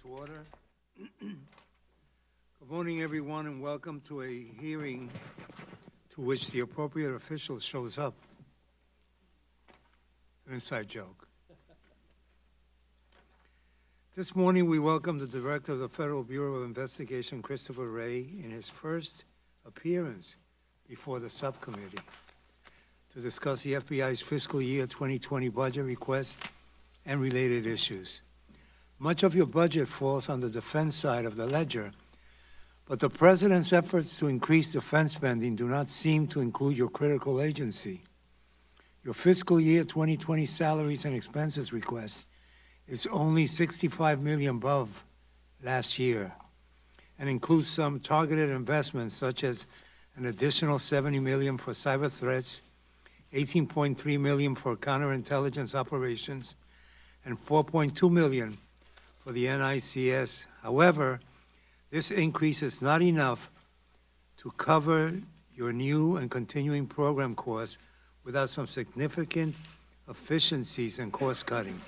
to order. Good morning, everyone, and welcome to a hearing to which the appropriate official shows up. It's an inside joke. This morning, we welcome the Director of the Federal Bureau of Investigation, Christopher Wray, in his first appearance before the subcommittee to discuss the FBI's fiscal year 2020 budget request and related issues. Much of your budget falls on the defense side of the ledger, but the President's efforts to increase defense spending do not seem to include your critical agency. Your fiscal year 2020 salaries and expenses request is only $65 million above last year and includes some targeted investments such as an additional $70 million for cyber threats, $18.3 million for counterintelligence operations, and $4.2 million for the NICS. However, this increase is not enough to cover your new and continuing program costs without some significant efficiencies and cost cutting.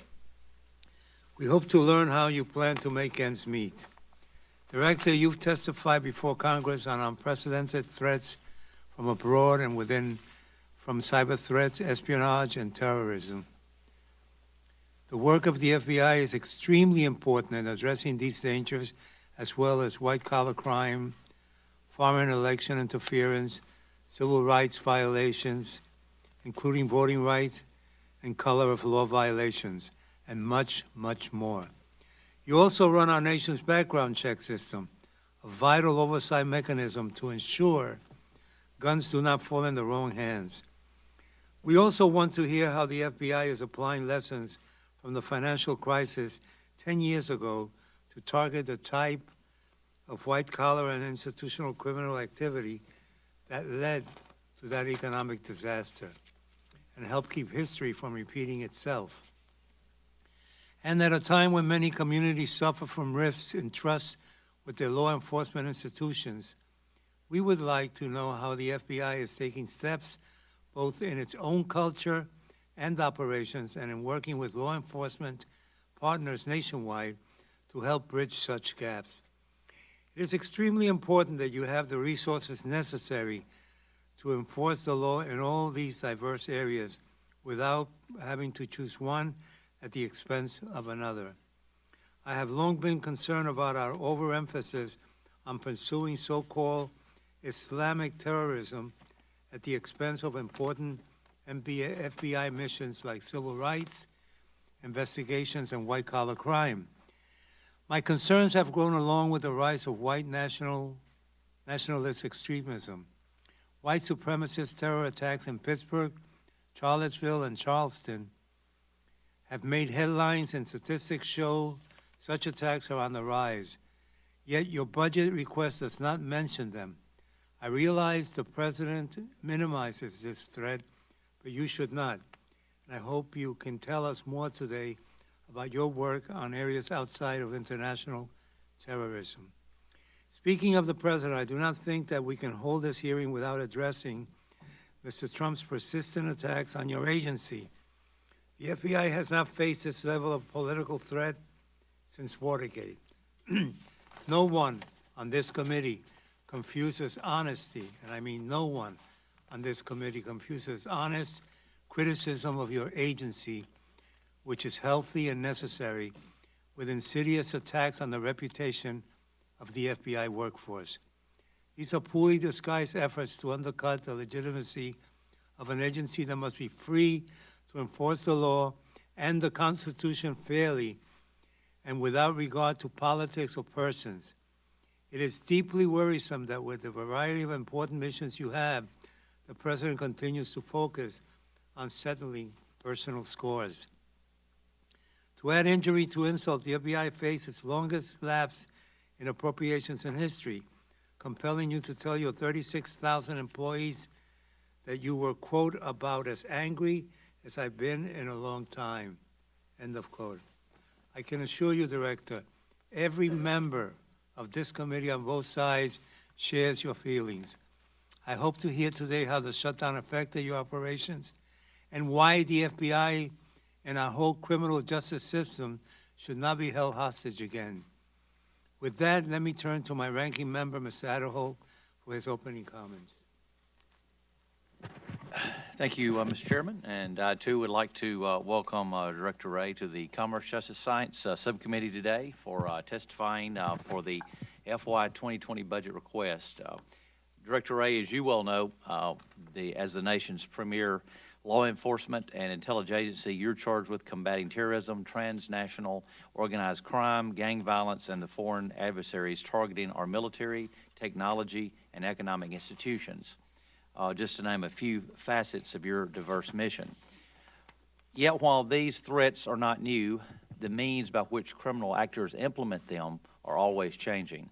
We hope to learn how you plan to make ends meet. Director, you've testified before Congress on unprecedented threats from abroad and within, from cyber threats, espionage, and terrorism. The work of the FBI is extremely important in addressing these dangers, as well as white-collar crime, foreign election interference, civil rights violations, including voting rights and color of law violations, and much, much more. You also run our nation's background check system, a vital oversight mechanism to ensure guns do not fall in the wrong hands. We also want to hear how the FBI is applying lessons from the financial crisis 10 years ago to target the type of white-collar and institutional criminal activity that led to that economic disaster and help keep history from repeating itself. And at a time when many communities suffer from rifts in trust with their law enforcement institutions, we would like to know how the FBI is taking steps both in its own culture and operations and in working with law enforcement partners nationwide to help bridge such gaps. It is extremely important that you have the resources necessary to enforce the law in all these diverse areas without having to choose one at the expense of another. I have long been concerned about our overemphasis on pursuing so-called Islamic terrorism at the expense of important FBI missions like civil rights, investigations, and white-collar crime. My concerns have grown along with the rise of white nationalist extremism. White supremacist terror attacks in Pittsburgh, Charlottesville, and Charleston have made headlines, and statistics show such attacks are on the rise. Yet your budget request does not mention them. I realize the President minimizes this threat, but you should not. And I hope you can tell us more today about your work on areas outside of international terrorism. Speaking of the President, I do not think that we can hold this hearing without addressing Mr. Trump's persistent attacks on your agency. The FBI has not faced this level of political threat since Watergate. No one on this committee confuses honesty, and I mean no one on this committee confuses honest criticism of your agency, which is healthy and necessary, with insidious attacks on the reputation of the FBI workforce. These are poorly disguised efforts to undercut the legitimacy of an agency that must be free to enforce the law and the Constitution fairly and without regard to politics or persons. It is deeply worrisome that with the variety of important missions you have, the President continues to focus on settling personal scores. To add injury to insult, the FBI faced its longest lapse in appropriations in history, compelling you to tell your 36,000 employees that you were, quote, about as angry as I've been in a long time, end of quote. I can assure you, Director, every member of this committee on both sides shares your feelings. I hope to hear today how the shutdown affected your operations and why the FBI and our whole criminal justice system should not be held hostage again. With that, let me turn to my ranking member, Mr. Adderholt, for his opening comments. Thank you, Mr. Chairman, and I too would like to welcome Director Wray to the Commerce, Justice, Science Subcommittee today for testifying for the FY 2020 budget request. Director Wray, as you well know, as the nation's premier law enforcement and intelligence agency, you're charged with combating terrorism, transnational organized crime, gang violence, and the foreign adversaries targeting our military, technology, and economic institutions. Just to name a few facets of your diverse mission. Yet while these threats are not new, the means by which criminal actors implement them are always changing.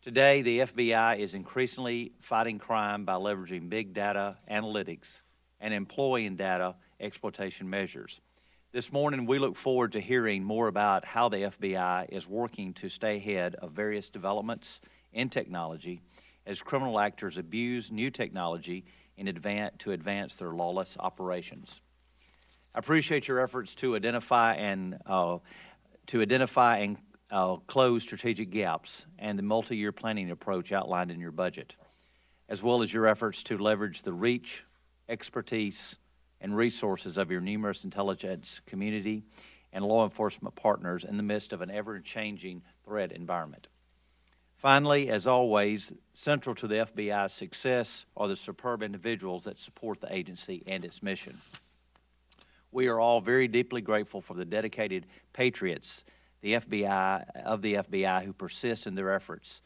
Today, the FBI is increasingly fighting crime by leveraging big data analytics and employing data exploitation measures. This morning, we look forward to hearing more about how the FBI is working to stay ahead of various developments in technology as criminal actors abuse new technology to advance their lawless operations. I appreciate your efforts to identify and close strategic gaps and the multi-year planning approach outlined in your budget, as well as your efforts to leverage the reach, expertise, and resources of your numerous intelligence community and law enforcement partners in the midst of an ever-changing threat environment. Finally, as always, central to the FBI's success are the superb individuals that support the agency and its mission. We are all very deeply grateful for the dedicated patriots of the FBI who persist in their efforts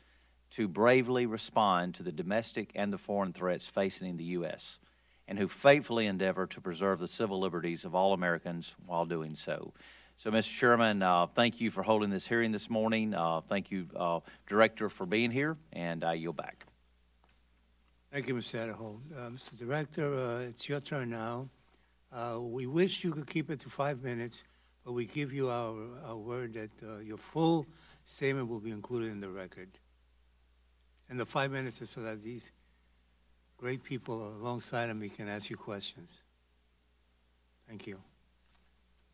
to bravely respond to the domestic and the foreign threats facing the U.S., and who faithfully endeavor to preserve the civil liberties of all Americans while doing so. So, Mr. Chairman, thank you for holding this hearing this morning. Thank you, Director, for being here, and I yield back. Thank you, Mr. Adderholt. Mr. Director, it's your turn now. We wish you could keep it to 5 minutes, but we give you our word that your full statement will be included in the record. And the 5 minutes is so that these great people alongside of me can ask you questions. Thank you.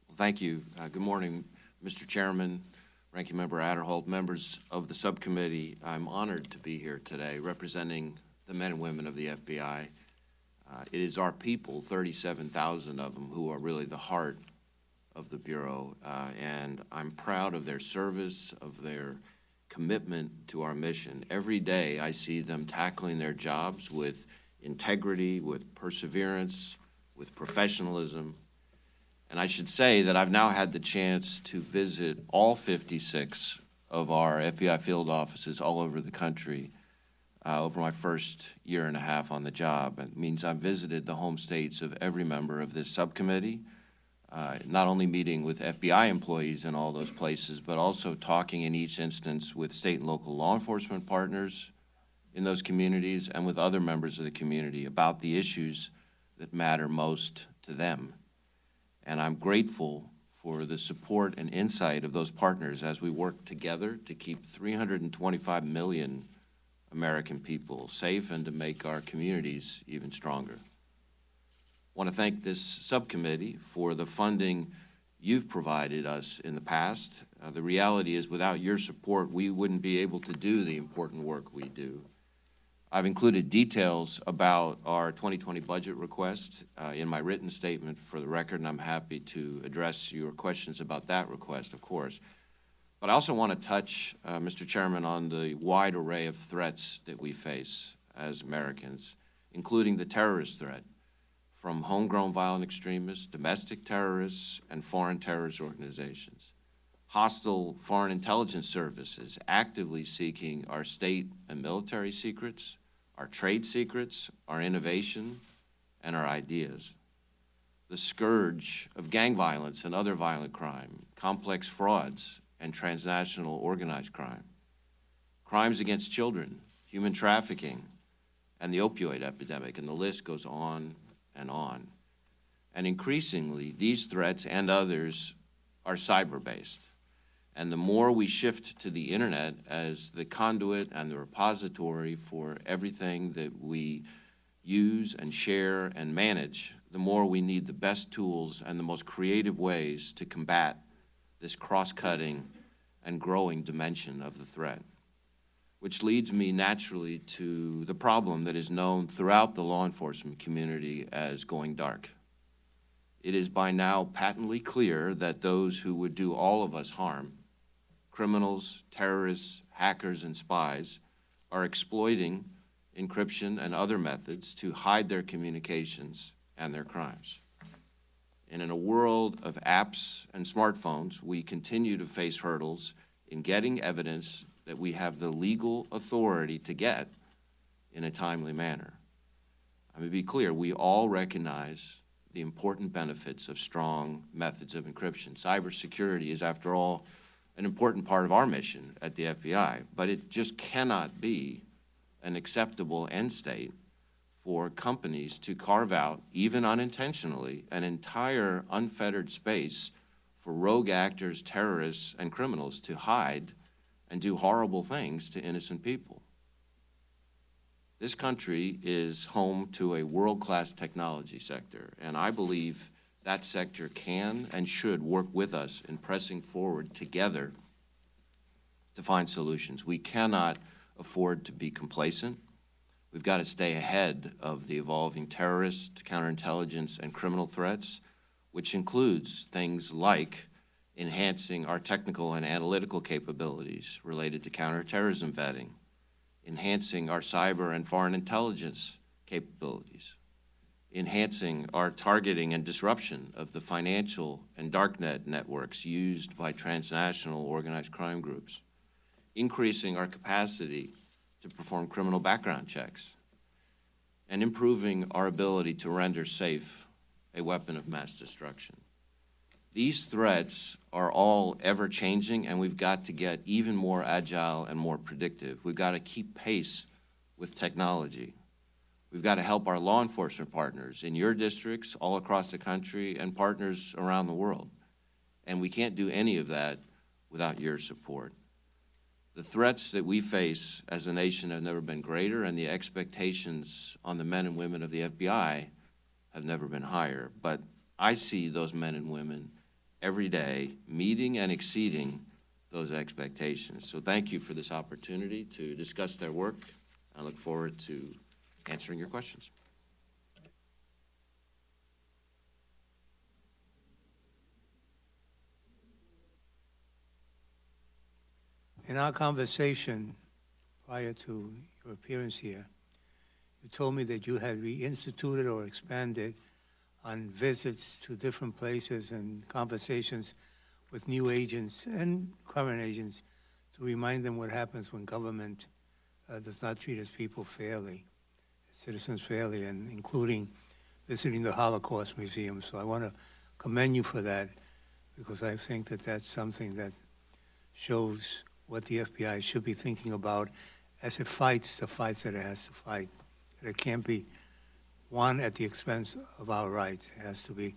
Well, thank you. Good morning, Mr. Chairman, Ranking Member Adderholt, members of the subcommittee. I'm honored to be here today representing the men and women of the FBI. It is our people, 37,000 of them, who are really the heart of the Bureau, and I'm proud of their service, of their commitment to our mission. Every day I see them tackling their jobs with integrity, with perseverance, with professionalism. And I should say that I've now had the chance to visit all 56 of our FBI field offices all over the country over my first year and a half on the job. It means I've visited the home states of every member of this subcommittee, not only meeting with FBI employees in all those places, but also talking in each instance with state and local law enforcement partners in those communities and with other members of the community about the issues that matter most to them. And I'm grateful for the support and insight of those partners as we work together to keep 325 million American people safe and to make our communities even stronger. I want to thank this subcommittee for the funding you've provided us in the past. The reality is, without your support, we wouldn't be able to do the important work we do. I've included details about our 2020 budget request in my written statement for the record, and I'm happy to address your questions about that request, of course. But I also want to touch, Mr. Chairman, on the wide array of threats that we face as Americans, including the terrorist threat from homegrown violent extremists, domestic terrorists, and foreign terrorist organizations. Hostile foreign intelligence services actively seeking our state and military secrets, our trade secrets, our innovation, and our ideas. The scourge of gang violence and other violent crime, complex frauds, and transnational organized crime. Crimes against children, human trafficking, and the opioid epidemic, and the list goes on and on. And increasingly, these threats and others are cyber-based. And the more we shift to the internet as the conduit and the repository for everything that we use and share and manage, the more we need the best tools and the most creative ways to combat this cross-cutting and growing dimension of the threat, which leads me naturally to the problem that is known throughout the law enforcement community as going dark. It is by now patently clear that those who would do all of us harm, criminals, terrorists, hackers, and spies, are exploiting encryption and other methods to hide their communications and their crimes. And in a world of apps and smartphones, we continue to face hurdles in getting evidence that we have the legal authority to get in a timely manner. I mean, to be clear, we all recognize the important benefits of strong methods of encryption. Cybersecurity is, after all, an important part of our mission at the FBI, but it just cannot be an acceptable end state for companies to carve out, even unintentionally, an entire unfettered space for rogue actors, terrorists, and criminals to hide and do horrible things to innocent people. This country is home to a world-class technology sector, and I believe that sector can and should work with us in pressing forward together to find solutions. We cannot afford to be complacent. We've got to stay ahead of the evolving terrorist, counterintelligence, and criminal threats, which includes things like enhancing our technical and analytical capabilities related to counterterrorism vetting, enhancing our cyber and foreign intelligence capabilities, enhancing our targeting and disruption of the financial and darknet networks used by transnational organized crime groups, increasing our capacity to perform criminal background checks, and improving our ability to render safe a weapon of mass destruction. These threats are all ever-changing, and we've got to get even more agile and more predictive. We've got to keep pace with technology. We've got to help our law enforcement partners in your districts all across the country and partners around the world. And we can't do any of that without your support. The threats that we face as a nation have never been greater, and the expectations on the men and women of the FBI have never been higher. But I see those men and women every day meeting and exceeding those expectations. So thank you for this opportunity to discuss their work. I look forward to answering your questions. In our conversation prior to your appearance here, you told me that you had reinstituted or expanded on visits to different places and conversations with new agents and current agents to remind them what happens when government does not treat its people fairly, citizens fairly, and including visiting the Holocaust Museum. So I want to commend you for that, because I think that that's something that shows what the FBI should be thinking about as it fights the fights that it has to fight. That it can't be one at the expense of our rights. It has to be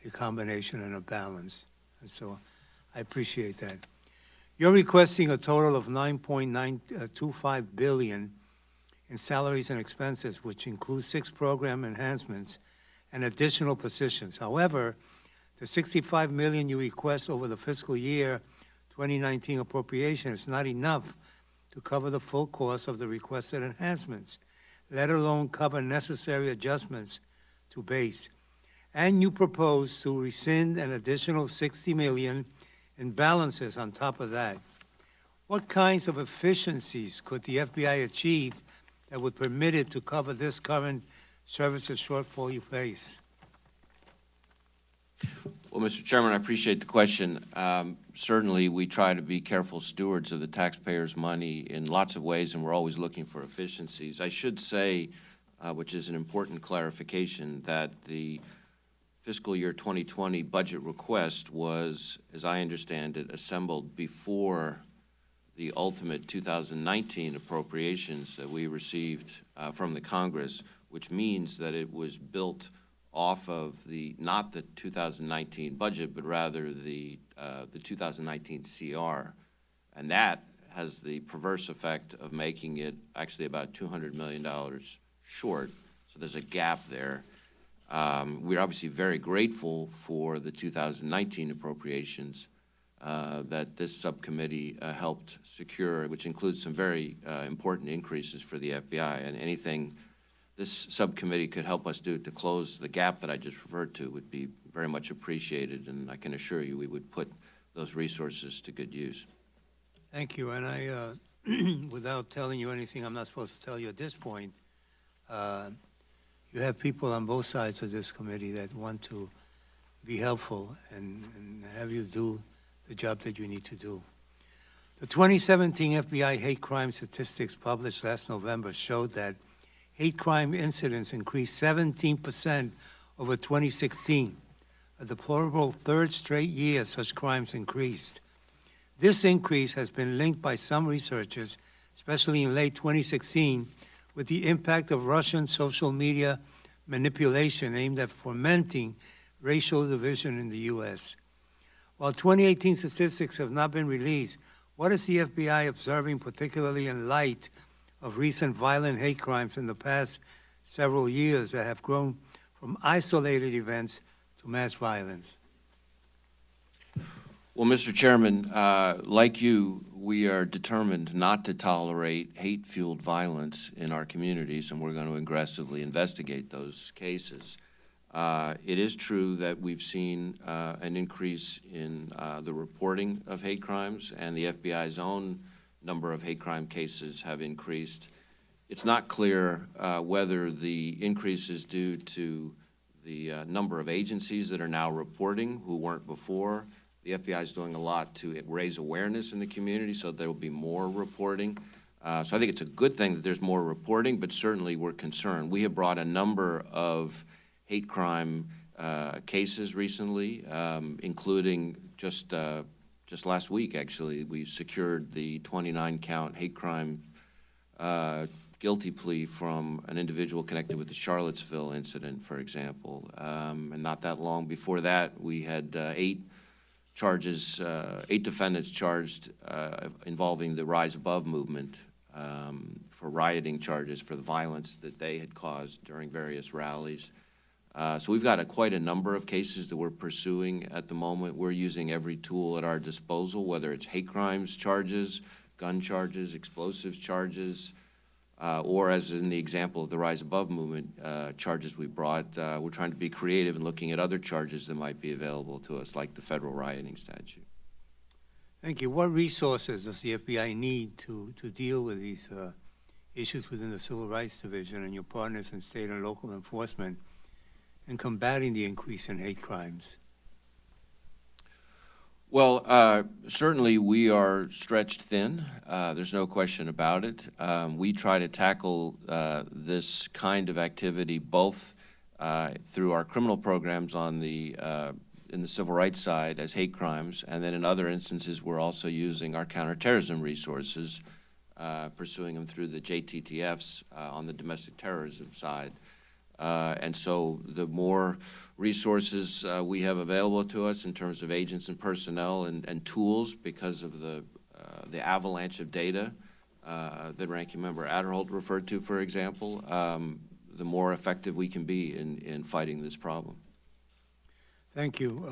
a combination and a balance. And so I appreciate that. You're requesting a total of $9.925 billion in salaries and expenses, which includes 6 program enhancements and additional positions. However, the $65 million you request over the fiscal year 2019 appropriation is not enough to cover the full cost of the requested enhancements, let alone cover necessary adjustments to base. And you propose to rescind an additional $60 million in balances on top of that. What kinds of efficiencies could the FBI achieve that would permit it to cover this current services shortfall you face? Well, Mr. Chairman, I appreciate the question. Certainly, we try to be careful stewards of the taxpayers' money in lots of ways, and we're always looking for efficiencies. I should say, which is an important clarification, that the fiscal year 2020 budget request was, as I understand it, assembled before the ultimate 2019 appropriations that we received from the Congress, which means that it was built off of not the 2019 budget, but rather the 2019 CR. And that has the perverse effect of making it actually about $200 million short. So there's a gap there. We're obviously very grateful for the 2019 appropriations, that this subcommittee helped secure, which includes some very important increases for the FBI. And anything this subcommittee could help us do to close the gap that I just referred to would be very much appreciated, and I can assure you we would put those resources to good use. Thank you. And I, without telling you anything I'm not supposed to tell you at this point, you have people on both sides of this committee that want to be helpful and have you do the job that you need to do. The 2017 FBI hate crime statistics published last November showed that hate crime incidents increased 17% over 2016, a deplorable third straight year such crimes increased. This increase has been linked by some researchers, especially in late 2016, with the impact of Russian social media manipulation aimed at fomenting racial division in the U.S. While 2018 statistics have not been released, what is the FBI observing, particularly in light of recent violent hate crimes in the past several years that have grown from isolated events to mass violence? Well, Mr. Chairman, like you, we are determined not to tolerate hate-fueled violence in our communities, and we're going to aggressively investigate those cases. It is true that we've seen an increase in the reporting of hate crimes, and the FBI's own number of hate crime cases have increased. It's not clear whether the increase is due to the number of agencies that are now reporting who weren't before. The FBI is doing a lot to raise awareness in the community so there will be more reporting. So I think it's a good thing that there's more reporting, but certainly we're concerned. We have brought a number of hate crime cases recently, including just last week, actually, we secured the 29-count hate crime guilty plea from an individual connected with the Charlottesville incident, for example. And not that long before that, we had 8 defendants charged involving the Rise Above movement for rioting charges for the violence that they had caused during various rallies. So we've got quite a number of cases that we're pursuing at the moment. We're using every tool at our disposal, whether it's hate crimes charges, gun charges, explosives charges, or as in the example of the Rise Above movement charges we brought. We're trying to be creative and looking at other charges that might be available to us, like the federal rioting statute. Thank you. What resources does the FBI need to deal with these issues within the Civil Rights Division and your partners in state and local enforcement in combating the increase in hate crimes? Well, certainly we are stretched thin. There's no question about it. We try to tackle this kind of activity both through our criminal programs on the in the civil rights side as hate crimes, and then in other instances we're also using our counterterrorism resources, pursuing them through the JTTFs on the domestic terrorism side. And so the more resources we have available to us in terms of agents and personnel and tools, because of the avalanche of data that Ranking Member Adderholt referred to, for example, the more effective we can be in fighting this problem. Thank you.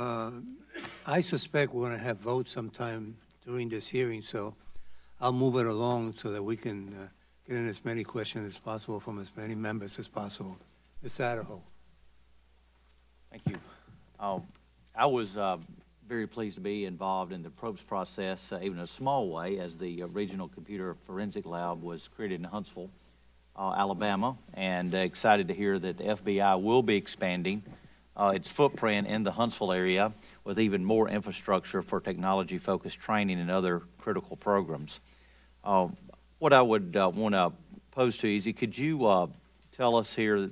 I suspect we're going to have votes sometime during this hearing, so I'll move it along so that we can get in as many questions as possible from as many members as possible. Ms. Adderholt. Thank you. I was very pleased to be involved in the probes process, even in a small way, as the Regional Computer Forensic Lab was created in Huntsville, Alabama, and excited to hear that the FBI will be expanding its footprint in the Huntsville area with even more infrastructure for technology-focused training and other critical programs. What I would want to pose to you is, could you tell us here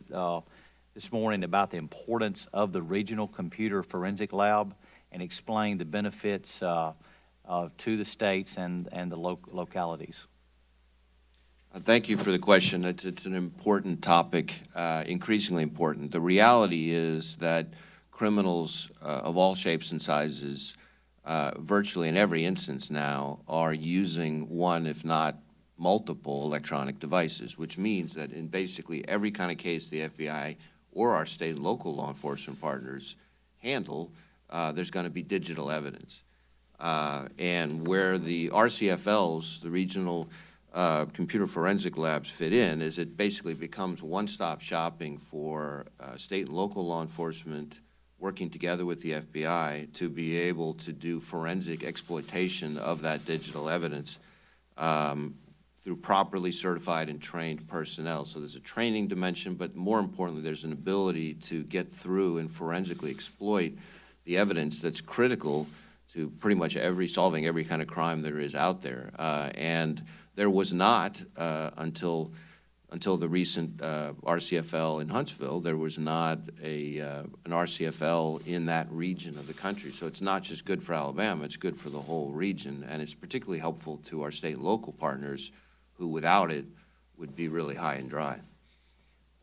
this morning about the importance of the Regional Computer Forensic Lab and explain the benefits to the states and the localities? Thank you for the question. It's an important topic, increasingly important. The reality is that criminals of all shapes and sizes, virtually in every instance now, are using one, if not multiple, electronic devices, which means that in basically every kind of case the FBI or our state and local law enforcement partners handle, there's going to be digital evidence. And where the RCFLs, the regional computer forensic labs, fit in is it basically becomes one-stop shopping for state and local law enforcement working together with the FBI to be able to do forensic exploitation of that digital evidence through properly certified and trained personnel. So there's a training dimension, but more importantly, there's an ability to get through and forensically exploit the evidence that's critical to pretty much solving every kind of crime there is out there. And there was not, until the recent RCFL in Huntsville, there was not an RCFL in that region of the country. So it's not just good for Alabama, it's good for the whole region. And it's particularly helpful to our state and local partners who, without it, would be really high and dry.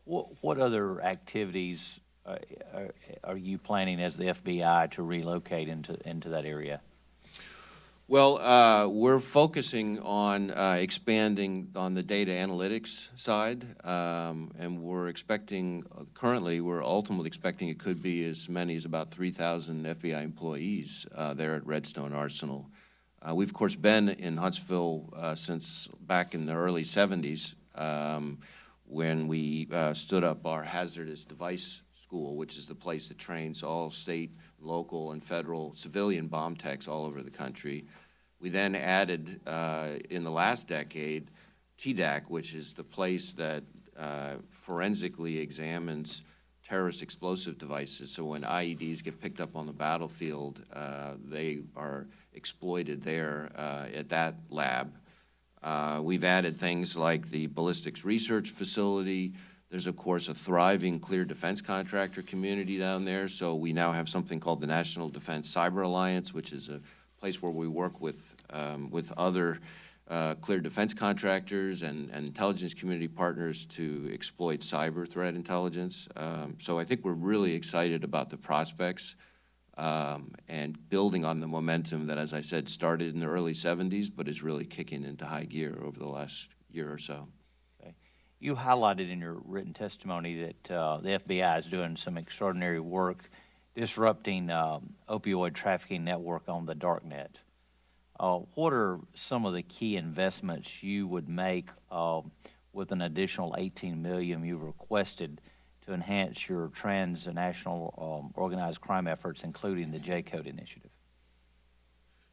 What other activities are you planning as the FBI to relocate into that area? Well, we're focusing on expanding on the data analytics side, and we're expecting, currently, we're ultimately expecting it could be as many as about 3,000 FBI employees there at Redstone Arsenal. We've, of course, been in Huntsville since back in the early 70s when we stood up our hazardous device school, which is the place that trains all state, local, and federal civilian bomb techs all over the country. We then added, in the last decade, TDAC, which is the place that forensically examines terrorist explosive devices. So when IEDs get picked up on the battlefield, they are exploited there at that lab. We've added things like the ballistics research facility. There's, of course, a thriving clear defense contractor community down there. So we now have something called the National Defense Cyber Alliance, which is a place where we work with other clear defense contractors and intelligence community partners to exploit cyber threat intelligence. So I think we're really excited about the prospects and building on the momentum that, as I said, started in the early 70s, but is really kicking into high gear over the last year or so. Okay. You highlighted in your written testimony that the FBI is doing some extraordinary work disrupting opioid trafficking network on the darknet. What are some of the key investments you would make with an additional $18 million you've requested to enhance your transnational organized crime efforts, including the J-Code initiative?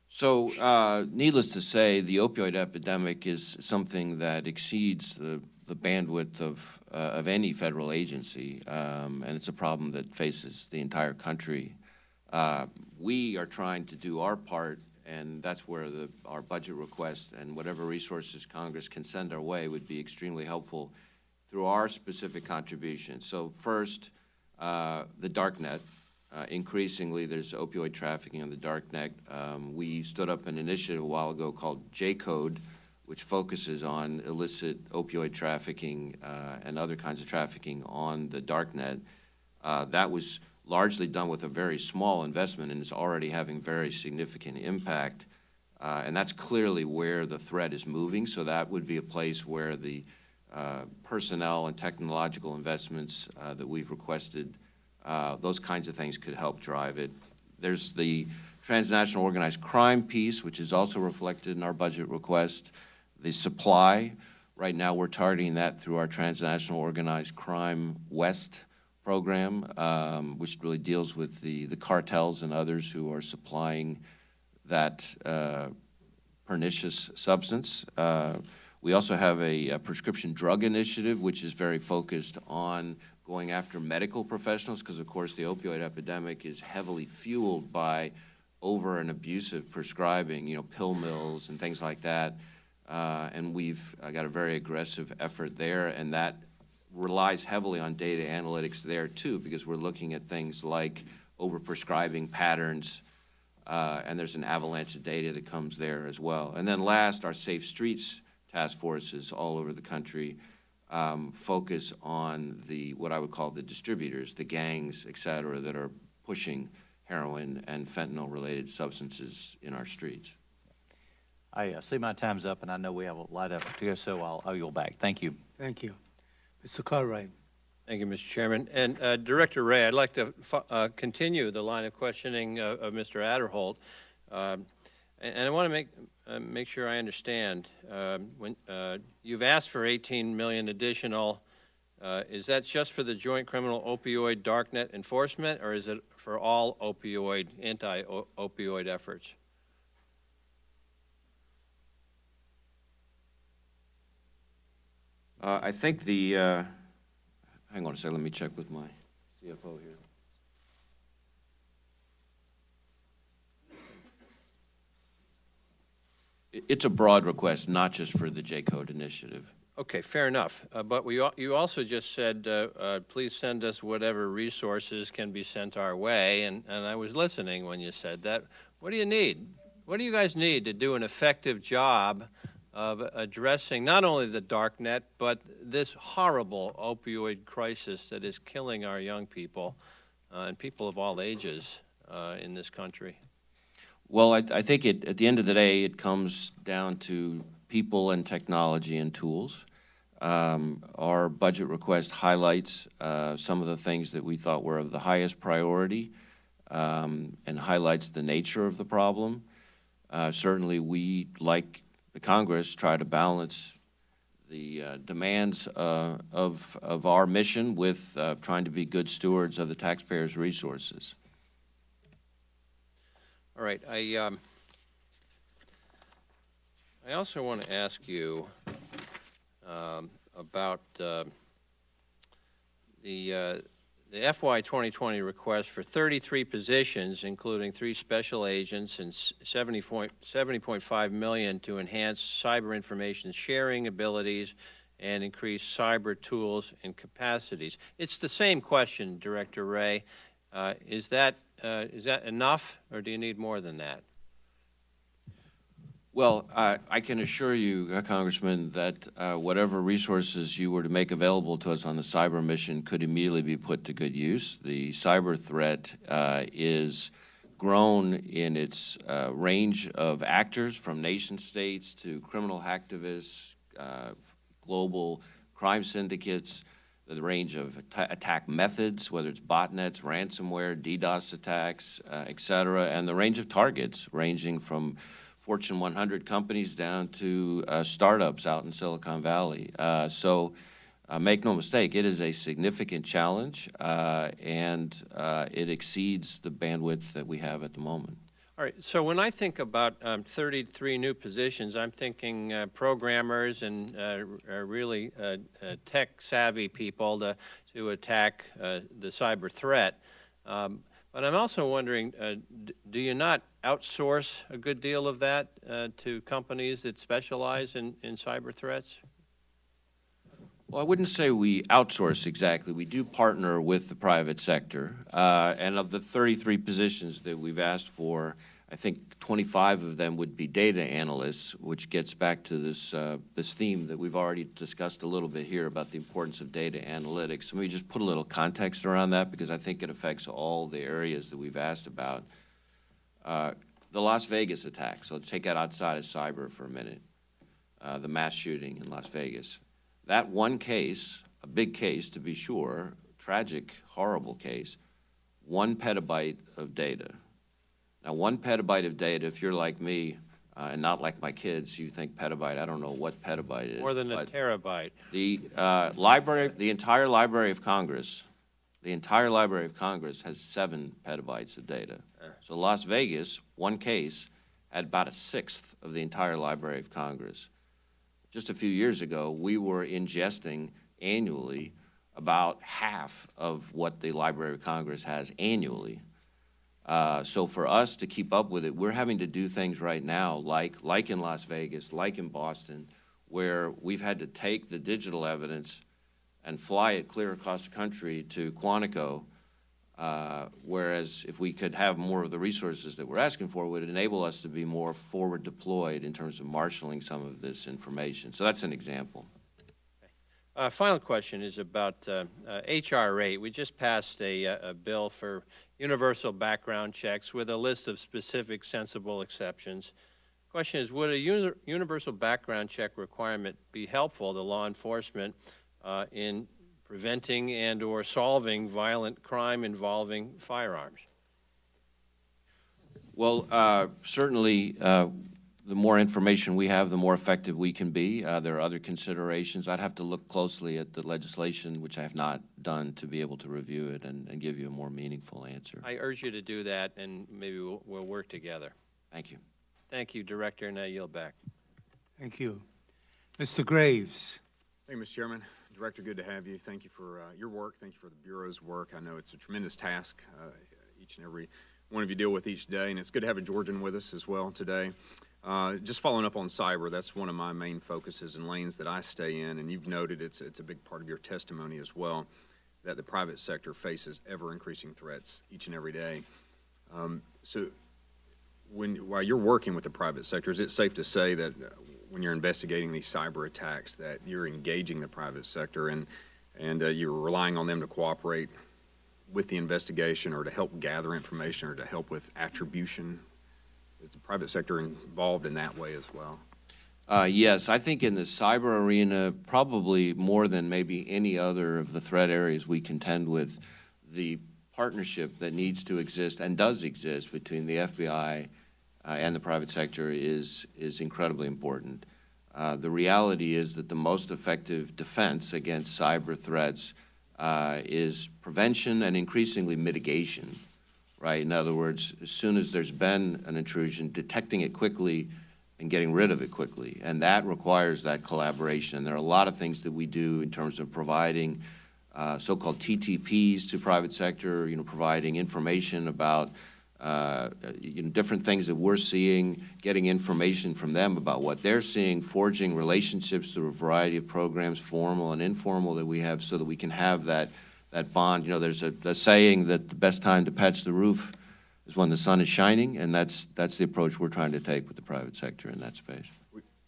So, needless to say, the opioid epidemic is something that exceeds the bandwidth of any federal agency, and it's a problem that faces the entire country. We are trying to do our part, and that's where our budget request and whatever resources Congress can send our way would be extremely helpful through our specific contributions. So first, the darknet. Increasingly, there's opioid trafficking on the darknet. We stood up an initiative a while ago called J-Code, which focuses on illicit opioid trafficking and other kinds of trafficking on the darknet. That was largely done with a very small investment and is already having very significant impact. And that's clearly where the threat is moving. So that would be a place where the personnel and technological investments that we've requested, those kinds of things could help drive it. There's the transnational organized crime piece, which is also reflected in our budget request. The supply, right now we're targeting that through our transnational organized crime West program, which really deals with the cartels and others who are supplying that pernicious substance. We also have a prescription drug initiative, which is very focused on going after medical professionals, because of course the opioid epidemic is heavily fueled by over and abusive prescribing, pill mills and things like that. And we've got a very aggressive effort there, and that relies heavily on data analytics there too, because we're looking at things like overprescribing patterns, and there's an avalanche of data that comes there as well. And then last, our Safe Streets task forces all over the country focus on what I would call the distributors, the gangs, et cetera, that are pushing heroin and fentanyl-related substances in our streets. I see my time's up, and I know we have a lot of to go, so I'll yield back. Thank you. Thank you. Mr. Cartwright. Thank you, Mr. Chairman. And Director Wray, I'd like to continue the line of questioning of Mr. Adderholt. And I want to make sure I understand. When you've asked for 18 million additional, is that just for the joint criminal opioid darknet enforcement, or is it for all opioid, anti-opioid efforts? I think the, hang on a second, let me check with my CFO here. It's a broad request, not just for the J-Code initiative. Okay, fair enough. But you also just said, please send us whatever resources can be sent our way, and I was listening when you said that. What do you need? What do you guys need to do an effective job of addressing not only the dark net, but this horrible opioid crisis that is killing our young people and people of all ages in this country? Well, I think at the end of the day, it comes down to people and technology and tools. Our budget request highlights some of the things that we thought were of the highest priority and highlights the nature of the problem. Certainly, we, like the Congress, try to balance the demands of our mission with trying to be good stewards of the taxpayers' resources. All right. I also want to ask you about the FY 2020 request for 33 positions, including 3 special agents and $70.5 million to enhance cyber information sharing abilities and increase cyber tools and capacities. It's the same question, Director Wray. Is that enough, or do you need more than that? Well, I can assure you, Congressman, that whatever resources you were to make available to us on the cyber mission could immediately be put to good use. The cyber threat is grown in its range of actors, from nation states to criminal hacktivists, global crime syndicates, the range of attack methods, whether it's botnets, ransomware, DDoS attacks, et cetera, and the range of targets ranging from Fortune 100 companies down to startups out in Silicon Valley. So make no mistake, it is a significant challenge, and it exceeds the bandwidth that we have at the moment. All right, so when I think about 33 new positions, I'm thinking programmers and really tech-savvy people to attack the cyber threat. But I'm also wondering, do you not outsource a good deal of that to companies that specialize in cyber threats? Well, I wouldn't say we outsource exactly. We do partner with the private sector. And of the 33 positions that we've asked for, I think 25 of them would be data analysts, which gets back to this, this theme that we've already discussed a little bit here about the importance of data analytics. So let me just put a little context around that, because I think it affects all the areas that we've asked about. The Las Vegas attack, so take that outside of cyber for a minute, the mass shooting in Las Vegas. That one case, a big case to be sure, tragic, horrible case, 1 petabyte of data. Now, 1 petabyte of data, if you're like me and not like my kids, you think petabyte, I don't know what petabyte is. More than a terabyte. The library, the entire Library of Congress, has 7 petabytes of data. So Las Vegas, one case, had about 1/6 of the entire Library of Congress. Just a few years ago, we were ingesting annually about half of what the Library of Congress has annually. So for us to keep up with it, we're having to do things right now, like in Las Vegas, like in Boston, where we've had to take the digital evidence and fly it clear across the country to Quantico, whereas if we could have more of the resources that we're asking for, it would enable us to be more forward deployed in terms of marshaling some of this information. So that's an example. Final question is about H.R. 8. We just passed a bill for universal background checks with a list of specific sensible exceptions. Question is, would a universal background check requirement be helpful to law enforcement in preventing and or solving violent crime involving firearms? Well, certainly, the more information we have, the more effective we can be. There are other considerations. I'd have to look closely at the legislation, which I have not done, to be able to review it and give you a more meaningful answer. I urge you to do that, and maybe we'll work together. Thank you. Thank you, Director, and I yield back. Thank you. Mr. Graves. Thank you, Mr. Chairman. Director, good to have you. Thank you for your work. Thank you for the Bureau's work. I know it's a tremendous task each and every one of you deal with each day, and it's good to have a Georgian with us as well today. Just following up on cyber, that's one of my main focuses and lanes that I stay in, and you've noted it's a big part of your testimony as well, that the private sector faces ever-increasing threats each and every day. So while you're working with the private sector, is it safe to say that when you're investigating these cyber attacks that you're engaging the private sector and you're relying on them to cooperate with the investigation or to help gather information or to help with attribution? Is the private sector involved in that way as well? Yes, I think in the cyber arena, probably more than maybe any other of the threat areas we contend with, the partnership that needs to exist and does exist between the FBI and the private sector is incredibly important. The reality is that the most effective defense against cyber threats is prevention and increasingly mitigation, right? In other words, as soon as there's been an intrusion, detecting it quickly and getting rid of it quickly. And that requires that collaboration. And there are a lot of things that we do in terms of providing so-called TTPs to private sector, providing information about different things that we're seeing, getting information from them about what they're seeing, forging relationships through a variety of programs, formal and informal, that we have so that we can have that bond. There's a saying that the best time to patch the roof is when the sun is shining, and that's the approach we're trying to take with the private sector in that space.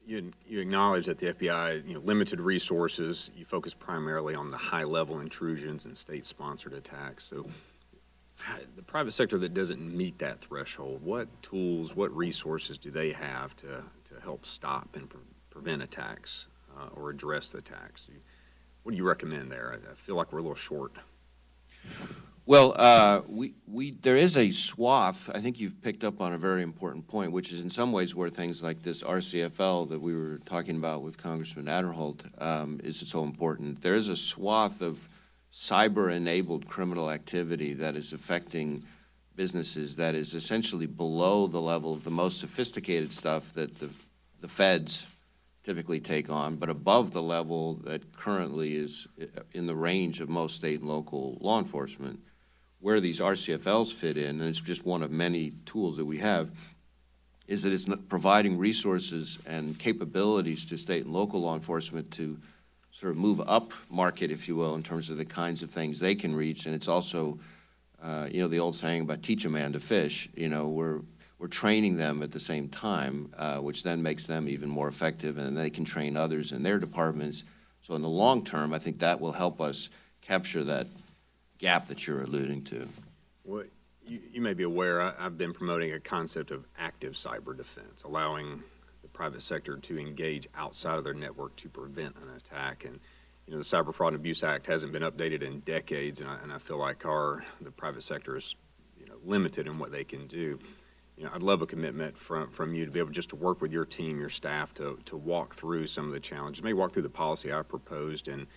You acknowledge that the FBI, limited resources, you focus primarily on the high-level intrusions and state-sponsored attacks. So the private sector that doesn't meet that threshold, what tools, what resources do they have to help stop and prevent attacks or address the attacks? What do you recommend there? I feel like we're a little short. Well, there is a swath. I think you've picked up on a very important point, which is in some ways where things like this RCFL that we were talking about with Congressman Adderholt is so important. There is a swath of cyber-enabled criminal activity that is affecting businesses that is essentially below the level of the most sophisticated stuff that the feds typically take on, but above the level that currently is in the range of most state and local law enforcement. Where these RCFLs fit in, and it's just one of many tools that we have, is that it's providing resources and capabilities to state and local law enforcement to sort of move up market, if you will, in terms of the kinds of things they can reach. And it's also, the old saying about teach a man to fish. We're training them at the same time, which then makes them even more effective, and they can train others in their departments. So in the long term, I think that will help us capture that gap that you're alluding to. Well, you may be aware, I've been promoting a concept of active cyber defense, allowing the private sector to engage outside of their network to prevent an attack. And the Cyber Fraud and Abuse Act hasn't been updated in decades, and I feel like the private sector is limited in what they can do. I'd love a commitment from you to be able just to work with your team, your staff, to walk through some of the challenges, maybe walk through the policy I proposed and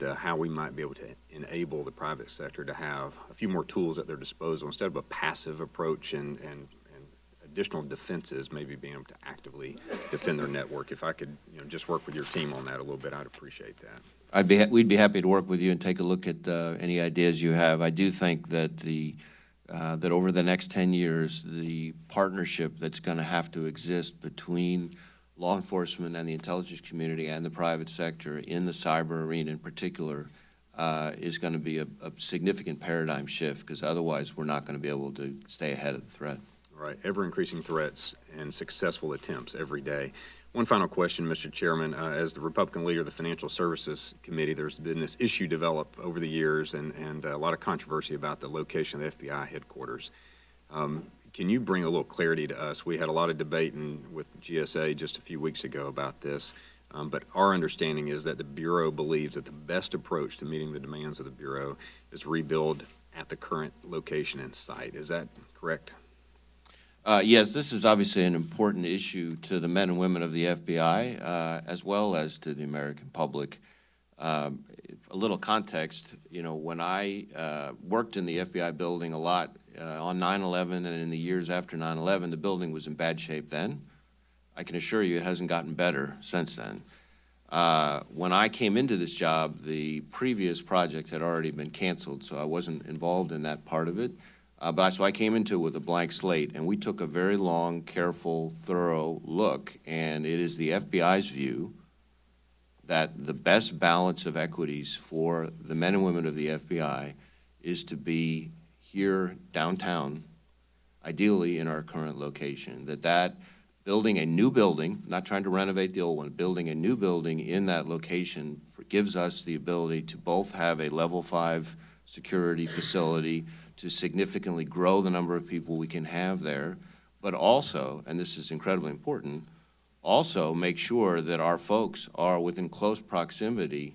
how we might be able to enable the private sector to have a few more tools at their disposal instead of a passive approach and additional defenses, maybe being able to actively defend their network. If I could just work with your team on that a little bit, I'd appreciate that. We'd be happy to work with you and take a look at any ideas you have. I do think that that over the next 10 years, the partnership that's going to have to exist between law enforcement and the intelligence community and the private sector in the cyber arena in particular is going to be a significant paradigm shift, because otherwise we're not going to be able to stay ahead of the threat. Right, ever-increasing threats and successful attempts every day. One final question, Mr. Chairman. As the Republican leader of the Financial Services Committee, there's been this issue develop over the years and a lot of controversy about the location of the FBI headquarters. Can you bring a little clarity to us? We had a lot of debate with GSA just a few weeks ago about this, but our understanding is that the Bureau believes that the best approach to meeting the demands of the Bureau is to rebuild at the current location and site. Is that correct? Yes, this is obviously an important issue to the men and women of the FBI, as well as to the American public. A little context, you know, when I worked in the FBI building a lot on 9/11 and in the years after 9/11, the building was in bad shape then. I can assure you it hasn't gotten better since then. When I came into this job, the previous project had already been canceled, so I wasn't involved in that part of it. So I came into it with a blank slate, and we took a very long, careful, thorough look, and it is the FBI's view that the best balance of equities for the men and women of the FBI is to be here downtown, ideally in our current location, that building a new building, not trying to renovate the old one, building a new building in that location gives us the ability to both have a level 5 security facility to significantly grow the number of people we can have there, but also, and this is incredibly important, also make sure that our folks are within close proximity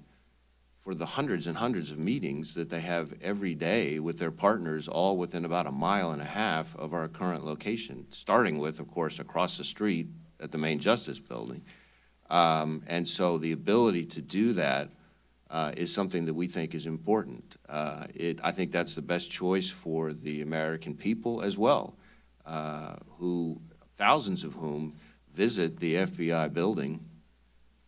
for the hundreds and hundreds of meetings that they have every day with their partners, all within about 1.5 miles of our current location, starting with, of course, across the street at the main Justice Building. And so the ability to do that is something that we think is important. I think that's the best choice for the American people as well, thousands of whom visit the FBI building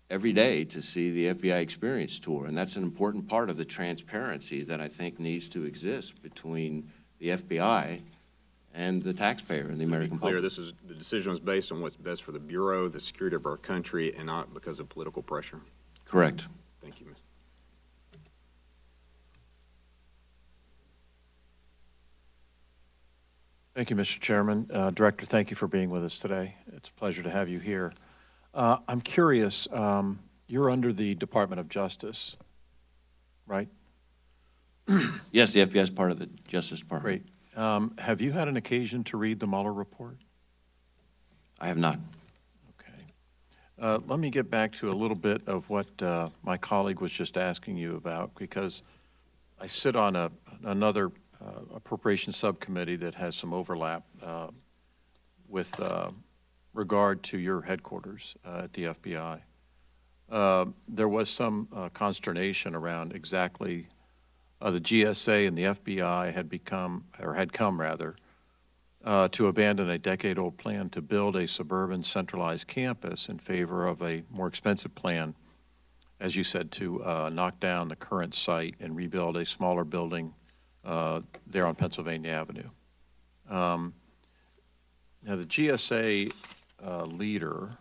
every day to see the FBI Experience Tour. And that's an important part of the transparency that I think needs to exist between the FBI and the taxpayer and the American Clear, public. the decision was based on what's best for the Bureau, the security of our country, and not because of political pressure. Correct. Thank you, Ms. Thank you, Mr. Chairman. Director, thank you for being with us today. It's a pleasure to have you here. I'm curious, you're under the Department of Justice, right? Yes, the FBI is part of the Justice Department. Great. Have you had an occasion to read the Mueller report? I have not. Okay. Let me get back to a little bit of what my colleague was just asking you about, because I sit on another Appropriations Subcommittee that has some overlap with regard to your headquarters at the FBI. There was some consternation around exactly the GSA and the FBI had come to abandon a decade-old plan to build a suburban centralized campus in favor of a more expensive plan, as you said, to knock down the current site and rebuild a smaller building there on Pennsylvania Avenue. Now, the GSA leader,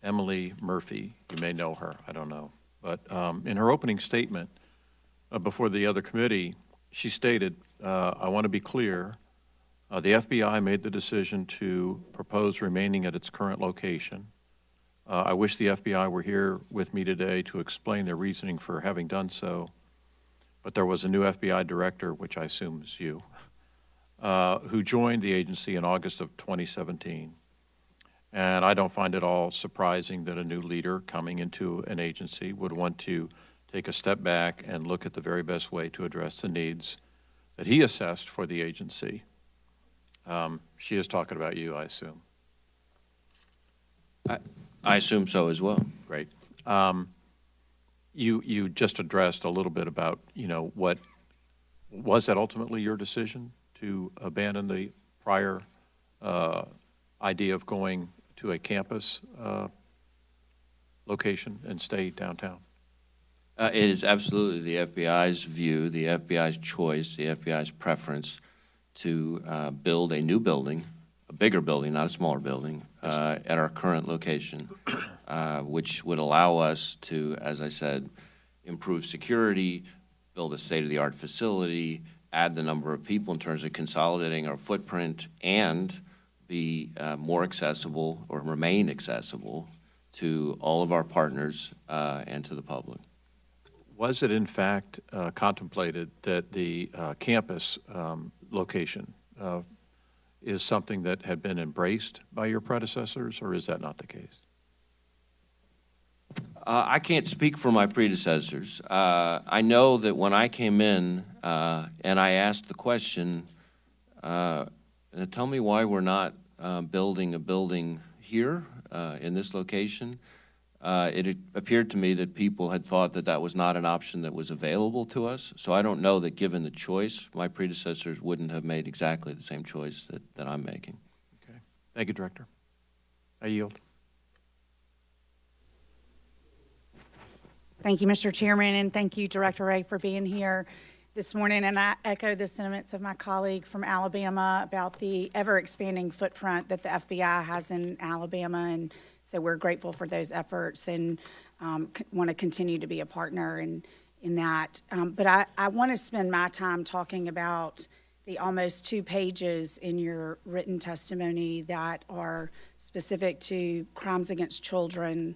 Emily Murphy, you may know her, I don't know, but in her opening statement before the other committee, she stated, I want to be clear, the FBI made the decision to propose remaining at its current location. I wish the FBI were here with me today to explain their reasoning for having done so, but there was a new FBI director, which I assume is you, who joined the agency in August of 2017. And I don't find it all surprising that a new leader coming into an agency would want to take a step back and look at the very best way to address the needs that he assessed for the agency. She is talking about you, I assume. I assume so as well. Great. You just addressed a little bit about, what was that ultimately your decision to abandon the prior idea of going to a campus location and stay downtown? It is absolutely the FBI's view, the FBI's choice, the FBI's preference to build a new building, a bigger building, not a smaller building, at our current location, which would allow us to, as I said, improve security, build a state-of-the-art facility, add the number of people in terms of consolidating our footprint, and be more accessible or remain accessible to all of our partners and to the public. Was it in fact contemplated that the campus location is something that had been embraced by your predecessors, or is that not the case? I can't speak for my predecessors. I know that when I came in and I asked the question, Tell me why we're not building a building here in this location. It appeared to me that people had thought that that was not an option that was available to us. So I don't know that given the choice, my predecessors wouldn't have made exactly the same choice that I'm making. Okay. Thank you, Director. I yield. Thank you, Mr. Chairman, and thank you, Director Wray, for being here this morning. And I echo the sentiments of my colleague from Alabama about the ever-expanding footprint that the FBI has in Alabama. And so we're grateful for those efforts and want to continue to be a partner in that. But I want to spend my time talking about the almost 2 pages in your written testimony that are specific to crimes against children,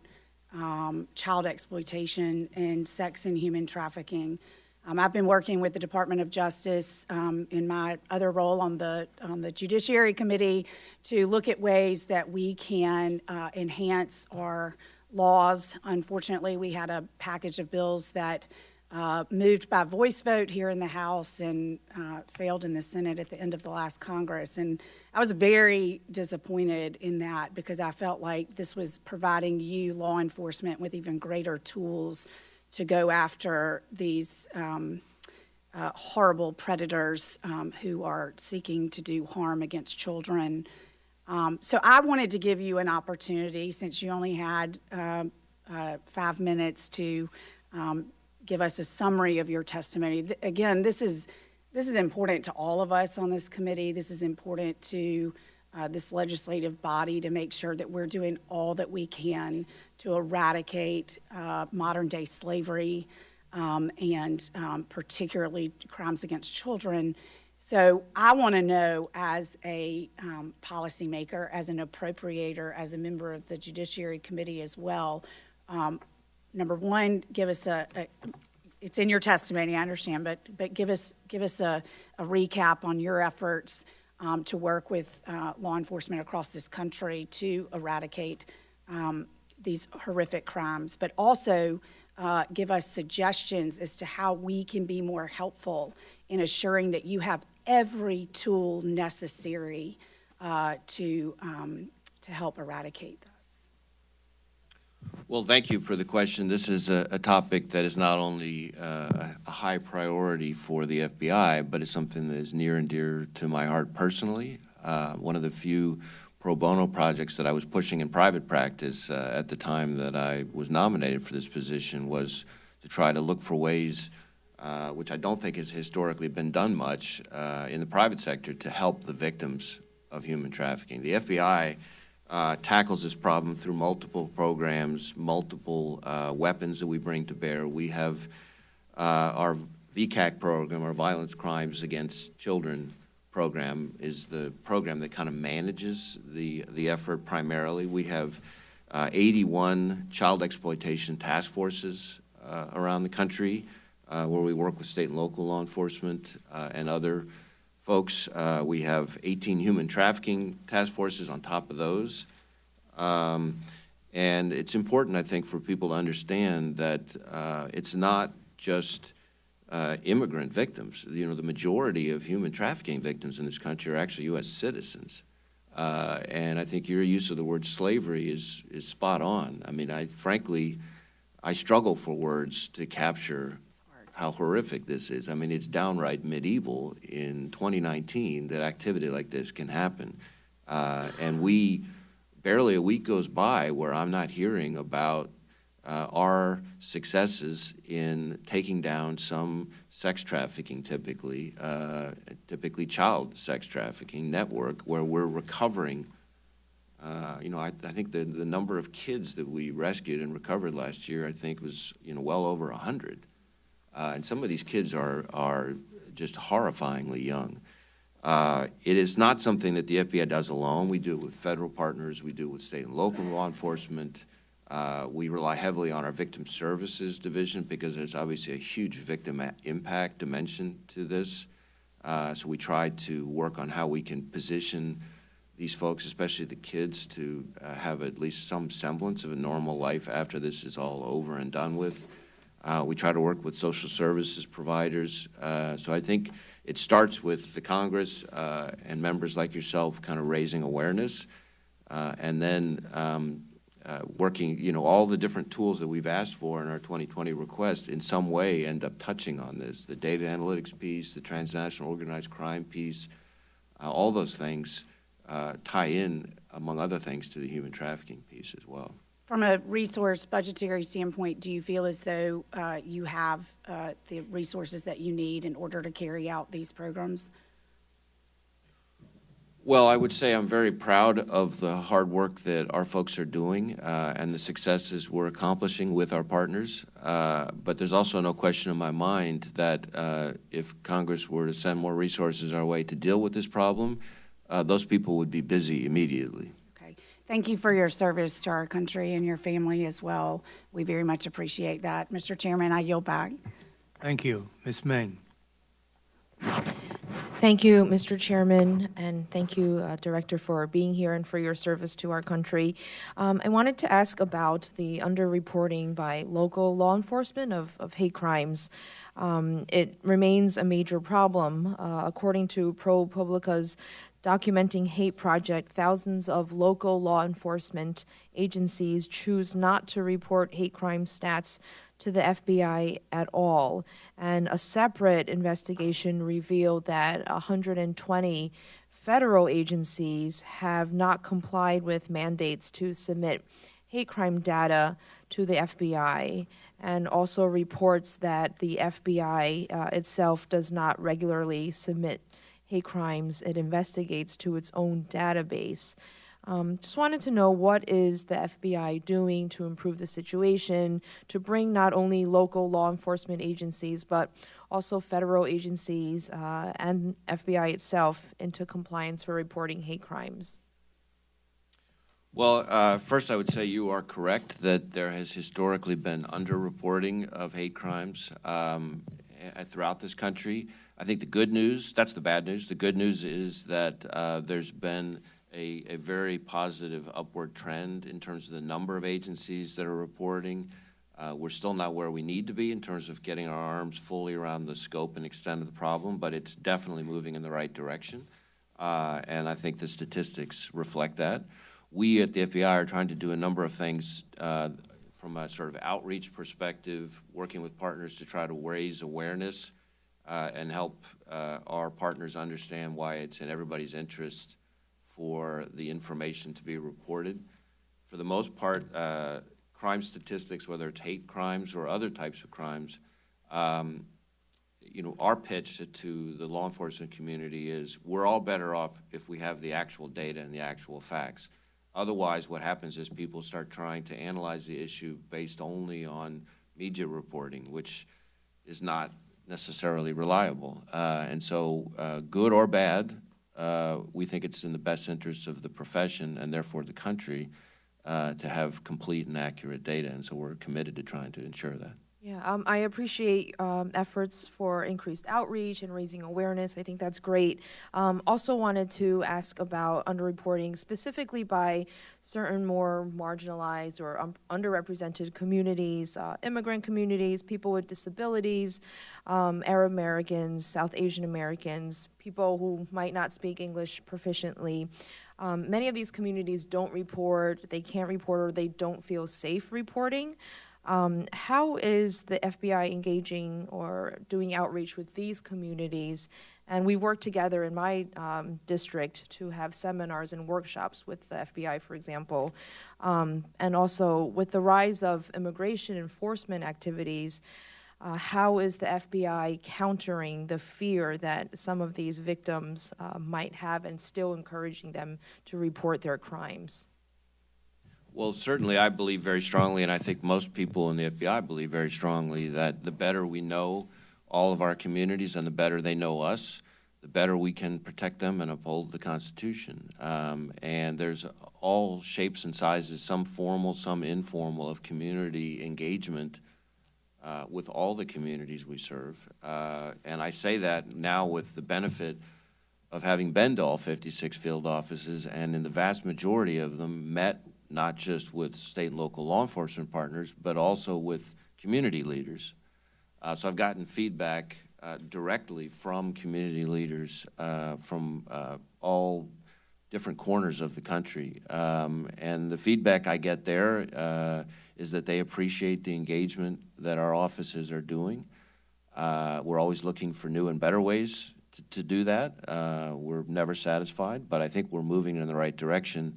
child exploitation, and sex and human trafficking. I've been working with the Department of Justice in my other role on the Judiciary Committee to look at ways that we can enhance our laws. Unfortunately, we had a package of bills that moved by voice vote here in the House and failed in the Senate at the end of the last Congress. And I was very disappointed in that because I felt like this was providing you, law enforcement, with even greater tools to go after these horrible predators who are seeking to do harm against children. So I wanted to give you an opportunity, since you only had 5 minutes, to give us a summary of your testimony. Again, this is important to all of us on this committee. This is important to this legislative body to make sure that we're doing all that we can to eradicate modern-day slavery and particularly crimes against children. So I want to know, as a policymaker, as an appropriator, as a member of the Judiciary Committee as well, number one, give us it's in your testimony, I understand, but give us a recap on your efforts to work with law enforcement across this country to eradicate these horrific crimes, but also give us suggestions as to how we can be more helpful in assuring that you have every tool necessary to help eradicate this. Well, thank you for the question. This is a topic that is not only a high priority for the FBI, but it's something that is near and dear to my heart personally. One of the few pro bono projects that I was pushing in private practice at the time that I was nominated for this position was to try to look for ways, which I don't think has historically been done much in the private sector, to help the victims of human trafficking. The FBI tackles this problem through multiple programs, multiple weapons that we bring to bear. We have our VCAC program, our Violence Crimes Against Children program, is the program that kind of manages the effort primarily. We have 81 child exploitation task forces around the country where we work with state and local law enforcement and other folks. We have 18 human trafficking task forces on top of those. And it's important, I think, for people to understand that it's not just immigrant victims. You know, the majority of human trafficking victims in this country are actually U.S. citizens. And I think your use of the word slavery is spot on. I mean, frankly, I struggle for words to capture how horrific this is. I mean, it's downright medieval in 2019 that activity like this can happen. And barely a week goes by where I'm not hearing about our successes in taking down some sex trafficking, typically child sex trafficking network, where we're recovering. I think the number of kids that we rescued and recovered last year, I think, was well over 100. And some of these kids are just horrifyingly young. It is not something that the FBI does alone. We do it with federal partners. We do it with state and local law enforcement. We rely heavily on our victim services division because there's obviously a huge victim impact dimension to this. So we try to work on how we can position these folks, especially the kids, to have at least some semblance of a normal life after this is all over and done with. We try to work with social services providers. So I think it starts with the Congress and members like yourself kind of raising awareness, and then working, all the different tools that we've asked for in our 2020 request in some way end up touching on this. The data analytics piece, the transnational organized crime piece, all those things tie in, among other things, to the human trafficking piece as well. From a resource budgetary standpoint, do you feel as though you have the resources that you need in order to carry out these programs? Well, I would say I'm very proud of the hard work that our folks are doing and the successes we're accomplishing with our partners. But there's also no question in my mind that if Congress were to send more resources our way to deal with this problem, those people would be busy immediately. Okay. Thank you for your service to our country and your family as well. We very much appreciate that. Mr. Chairman, I yield back. Thank you. Ms. Meng. Thank you, Mr. Chairman, and thank you, Director, for being here and for your service to our country. I wanted to ask about the underreporting by local law enforcement of hate crimes. It remains a major problem. According to ProPublica's Documenting Hate Project, thousands of local law enforcement agencies choose not to report hate crime stats to the FBI at all. And a separate investigation revealed that 120 federal agencies have not complied with mandates to submit hate crime data to the FBI, and also reports that the FBI itself does not regularly submit hate crimes it investigates to its own database. Just wanted to know, what is the FBI doing to improve the situation, to bring not only local law enforcement agencies, but also federal agencies and FBI itself into compliance for reporting hate crimes? Well, first I would say you are correct that there has historically been underreporting of hate crimes throughout this country. I think the good news, that's the bad news. The good news is that there's been a very positive upward trend in terms of the number of agencies that are reporting. We're still not where we need to be in terms of getting our arms fully around the scope and extent of the problem, but it's definitely moving in the right direction. And I think the statistics reflect that. We at the FBI are trying to do a number of things from a sort of outreach perspective, working with partners to try to raise awareness and help our partners understand why it's in everybody's interest for the information to be reported. For the most part, crime statistics, whether it's hate crimes or other types of crimes, our pitch to the law enforcement community is we're all better off if we have the actual data and the actual facts. Otherwise, what happens is people start trying to analyze the issue based only on media reporting, which is not necessarily reliable. And so, good or bad, we think it's in the best interest of the profession and therefore the country to have complete and accurate data, and so we're committed to trying to ensure that. Yeah, I appreciate efforts for increased outreach and raising awareness. I think that's great. Also wanted to ask about underreporting specifically by certain more marginalized or underrepresented communities, immigrant communities, people with disabilities, Arab Americans, South Asian Americans, people who might not speak English proficiently. Many of these communities don't report, they can't report, or they don't feel safe reporting. How is the FBI engaging or doing outreach with these communities? And we work together in my district to have seminars and workshops with the FBI, for example. And also with the rise of immigration enforcement activities, how is the FBI countering the fear that some of these victims might have and still encouraging them to report their crimes? Well, certainly I believe very strongly, and I think most people in the FBI believe very strongly, that the better we know all of our communities and the better they know us, the better we can protect them and uphold the Constitution. And there's all shapes and sizes, some formal, some informal, of community engagement with all the communities we serve. And I say that now with the benefit of having been to all 56 field offices, and in the vast majority of them met not just with state and local law enforcement partners, but also with community leaders. So I've gotten feedback directly from community leaders from all different corners of the country. And the feedback I get there is that they appreciate the engagement that our offices are doing. We're always looking for new and better ways to do that. We're never satisfied, but I think we're moving in the right direction.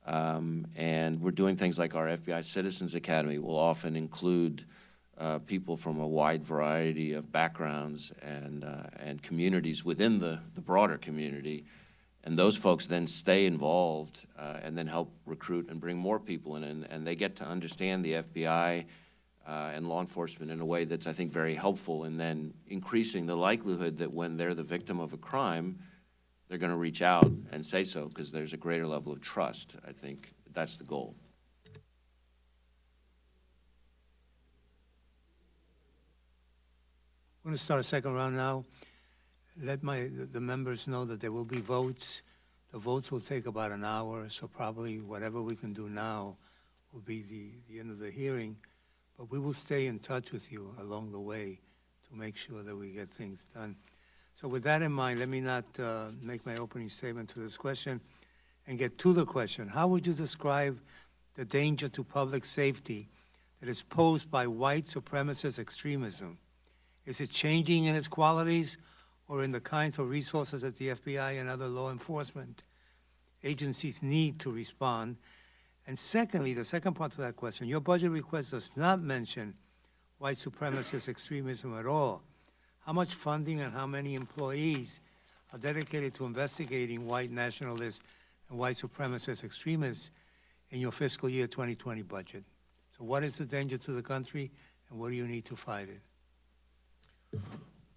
And we're doing things like our FBI Citizens Academy will often include people from a wide variety of backgrounds and communities within the broader community. And those folks then stay involved and then help recruit and bring more people in. And they get to understand the FBI and law enforcement in a way that's, I think, very helpful in then increasing the likelihood that when they're the victim of a crime, they're going to reach out and say so because there's a greater level of trust. I think that's the goal. We're going to start a second round now. Let the members know that there will be votes. The votes will take about an hour, so probably whatever we can do now will be the end of the hearing. But we will stay in touch with you along the way to make sure that we get things done. So with that in mind, let me not make my opening statement to this question and get to the question. How would you describe the danger to public safety that is posed by white supremacist extremism? Is it changing in its qualities or in the kinds of resources that the FBI and other law enforcement agencies need to respond? And secondly, the second part to that question, your budget request does not mention white supremacist extremism at all. How much funding and how many employees are dedicated to investigating white nationalists and white supremacist extremists in your fiscal year 2020 budget? So what is the danger to the country and what do you need to fight it?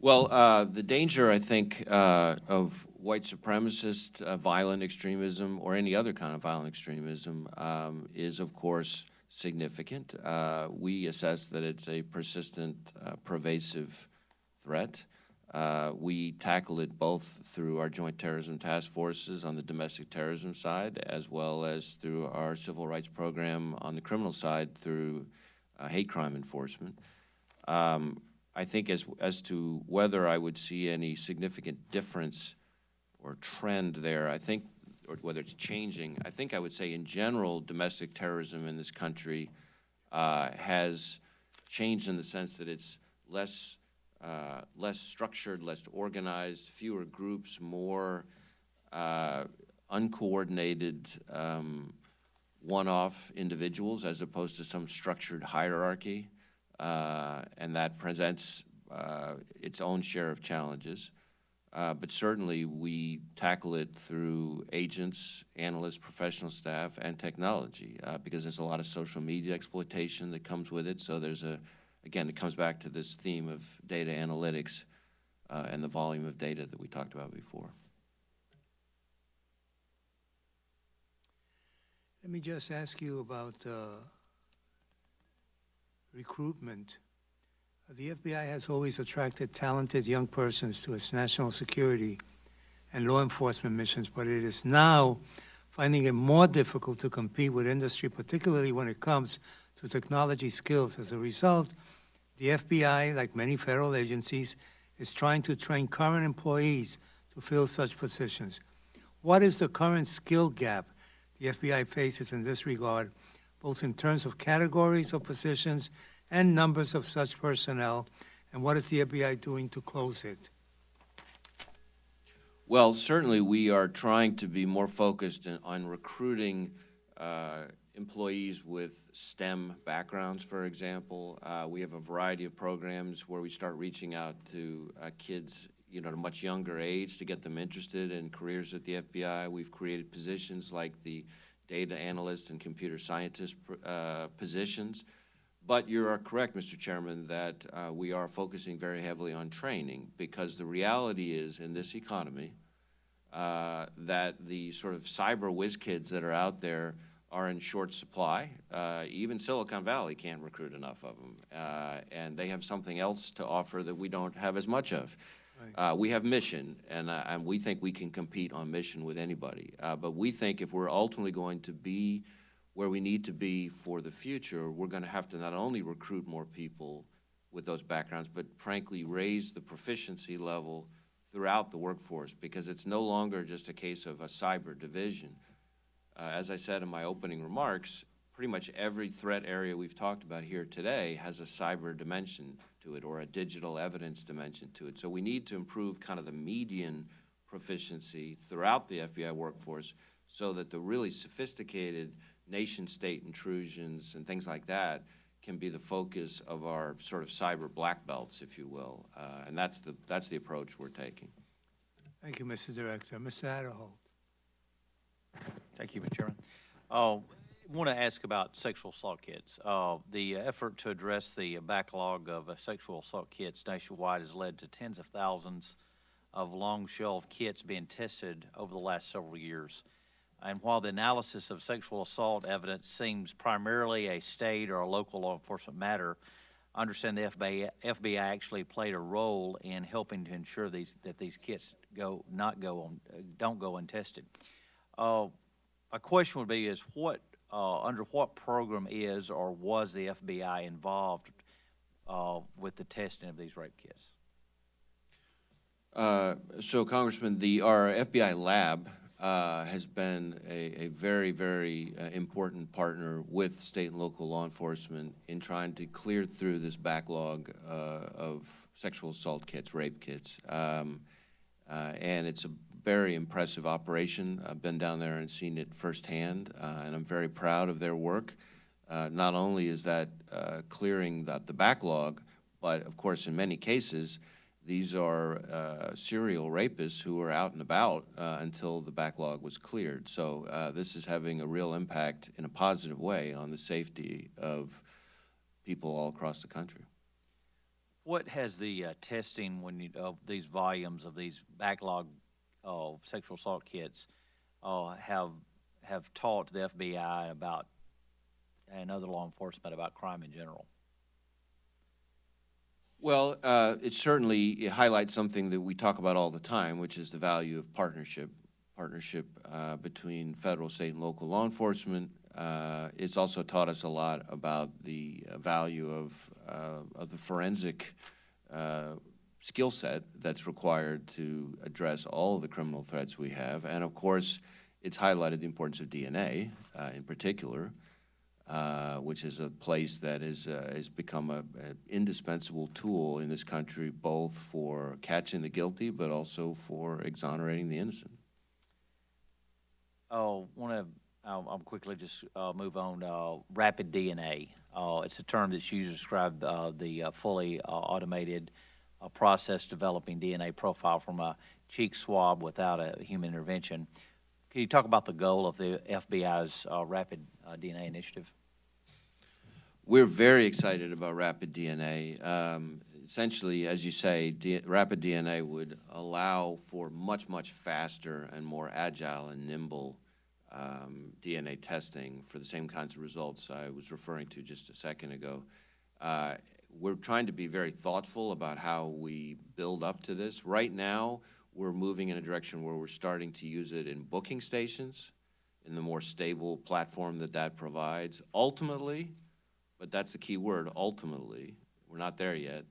Well, the danger, I think, of white supremacist violent extremism or any other kind of violent extremism is, of course, significant. We assess that it's a persistent, pervasive threat. We tackle it both through our joint terrorism task forces on the domestic terrorism side, as well as through our civil rights program on the criminal side through hate crime enforcement. I think as to whether I would see any significant difference or trend there, I think, or whether it's changing, I think I would say in general, domestic terrorism in this country has changed in the sense that it's less structured, less organized, fewer groups, more uncoordinated one-off individuals as opposed to some structured hierarchy. And that presents its own share of challenges. But certainly we tackle it through agents, analysts, professional staff, and technology because there's a lot of social media exploitation that comes with it. So there's again, it comes back to this theme of data analytics and the volume of data that we talked about before. Let me just ask you about recruitment. The FBI has always attracted talented young persons to its national security and law enforcement missions, but it is now finding it more difficult to compete with industry, particularly when it comes to technology skills. As a result, the FBI, like many federal agencies, is trying to train current employees to fill such positions. What is the current skill gap the FBI faces in this regard, both in terms of categories of positions and numbers of such personnel, and what is the FBI doing to close it? Well, certainly we are trying to be more focused on recruiting employees with STEM backgrounds, for example. We have a variety of programs where we start reaching out to kids, at a much younger age to get them interested in careers at the FBI. We've created positions like the data analyst and computer scientist positions. But you are correct, Mr. Chairman, that we are focusing very heavily on training because the reality is in this economy that the sort of cyber whiz kids that are out there are in short supply. Even Silicon Valley can't recruit enough of them. And they have something else to offer that we don't have as much of. Right. We have mission, and we think we can compete on mission with anybody. But we think if we're ultimately going to be where we need to be for the future, we're going to have to not only recruit more people with those backgrounds, but frankly raise the proficiency level throughout the workforce, because it's no longer just a case of a cyber division. As I said in my opening remarks, pretty much every threat area we've talked about here today has a cyber dimension to it, or a digital evidence dimension to it. So we need to improve kind of the median proficiency throughout the FBI workforce so that the really sophisticated nation-state intrusions and things like that can be the focus of our sort of cyber black belts, if you will. And that's the approach we're taking. Thank you, Mr. Director. Mr. Adderholt. Thank you, Mr. Chairman. I want to ask about sexual assault kits. The effort to address the backlog of sexual assault kits nationwide has led to tens of thousands of long-shelved kits being tested over the last several years. And while the analysis of sexual assault evidence seems primarily a state or a local law enforcement matter, I understand the FBI actually played a role in helping to ensure that these kits don't go untested. My question would be: under what program is or was the FBI involved with the testing of these rape kits? So, Congressman, our FBI lab has been a very, very important partner with state and local law enforcement in trying to clear through this backlog of sexual assault kits, rape kits. And it's a very impressive operation. I've been down there and seen it firsthand, and I'm very proud of their work. Not only is that clearing the backlog, but of course, in many cases, these are serial rapists who were out and about until the backlog was cleared. So this is having a real impact in a positive way on the safety of people all across the country. What has the testing of these volumes of these backlog sexual assault kits have taught the FBI about, and other law enforcement about, crime in general? Well, it certainly highlights something that we talk about all the time, which is the value of partnership between federal, state, and local law enforcement. It's also taught us a lot about the value of the forensic skill set that's required to address all of the criminal threats we have. And of course, it's highlighted the importance of DNA in particular, which is a place that has become an indispensable tool in this country, both for catching the guilty, but also for exonerating the innocent. I'll quickly just move on. Rapid DNA. It's a term that's used to describe the fully automated process developing DNA profile from a cheek swab without a human intervention. Can you talk about the goal of the FBI's rapid DNA initiative? We're very excited about rapid DNA. Essentially, as you say, rapid DNA would allow for much, much faster and more agile and nimble DNA testing for the same kinds of results I was referring to just a second ago. We're trying to be very thoughtful about how we build up to this. Right now, we're moving in a direction where we're starting to use it in booking stations, in the more stable platform that provides. Ultimately, but that's the key word, ultimately, we're not there yet,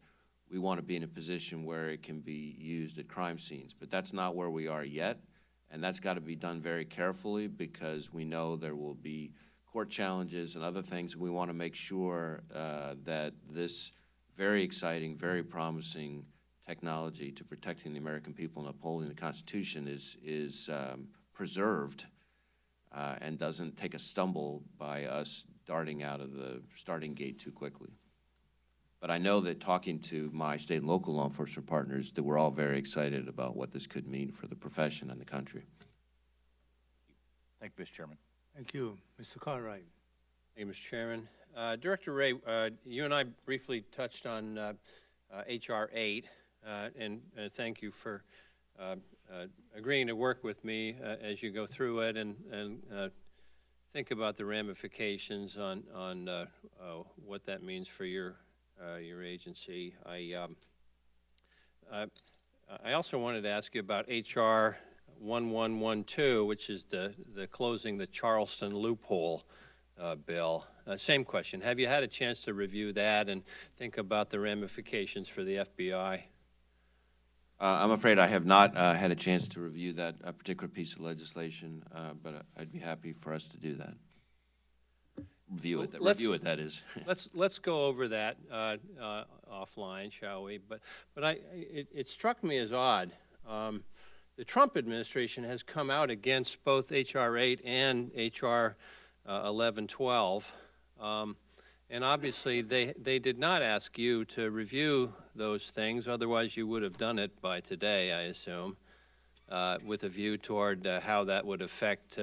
we want to be in a position where it can be used at crime scenes. But that's not where we are yet, and that's got to be done very carefully because we know there will be court challenges and other things. We want to make sure that this very exciting, very promising technology to protecting the American people and upholding the Constitution is preserved and doesn't take a stumble by us darting out of the starting gate too quickly. But I know that talking to my state and local law enforcement partners, that we're all very excited about what this could mean for the profession and the country. Thank you, Mr. Chairman. Thank you. Mr. Cartwright. Thank you, Mr. Chairman. Director Wray, you and I briefly touched on H.R. 8, and thank you for agreeing to work with me as you go through it and think about the ramifications on what that means for your agency. I also wanted to ask you about H.R. 1112, which is the closing the Charleston loophole bill. Same question. Have you had a chance to review that and think about the ramifications for the FBI? I'm afraid I have not had a chance to review that particular piece of legislation, but I'd be happy for us to do that. Review it, that is. Let's go over that offline, shall we? But it struck me as odd. The Trump administration has come out against both H.R. 8 and H.R. 1112, and obviously they did not ask you to review those things. Otherwise, you would have done it by today, I assume, with a view toward how that would affect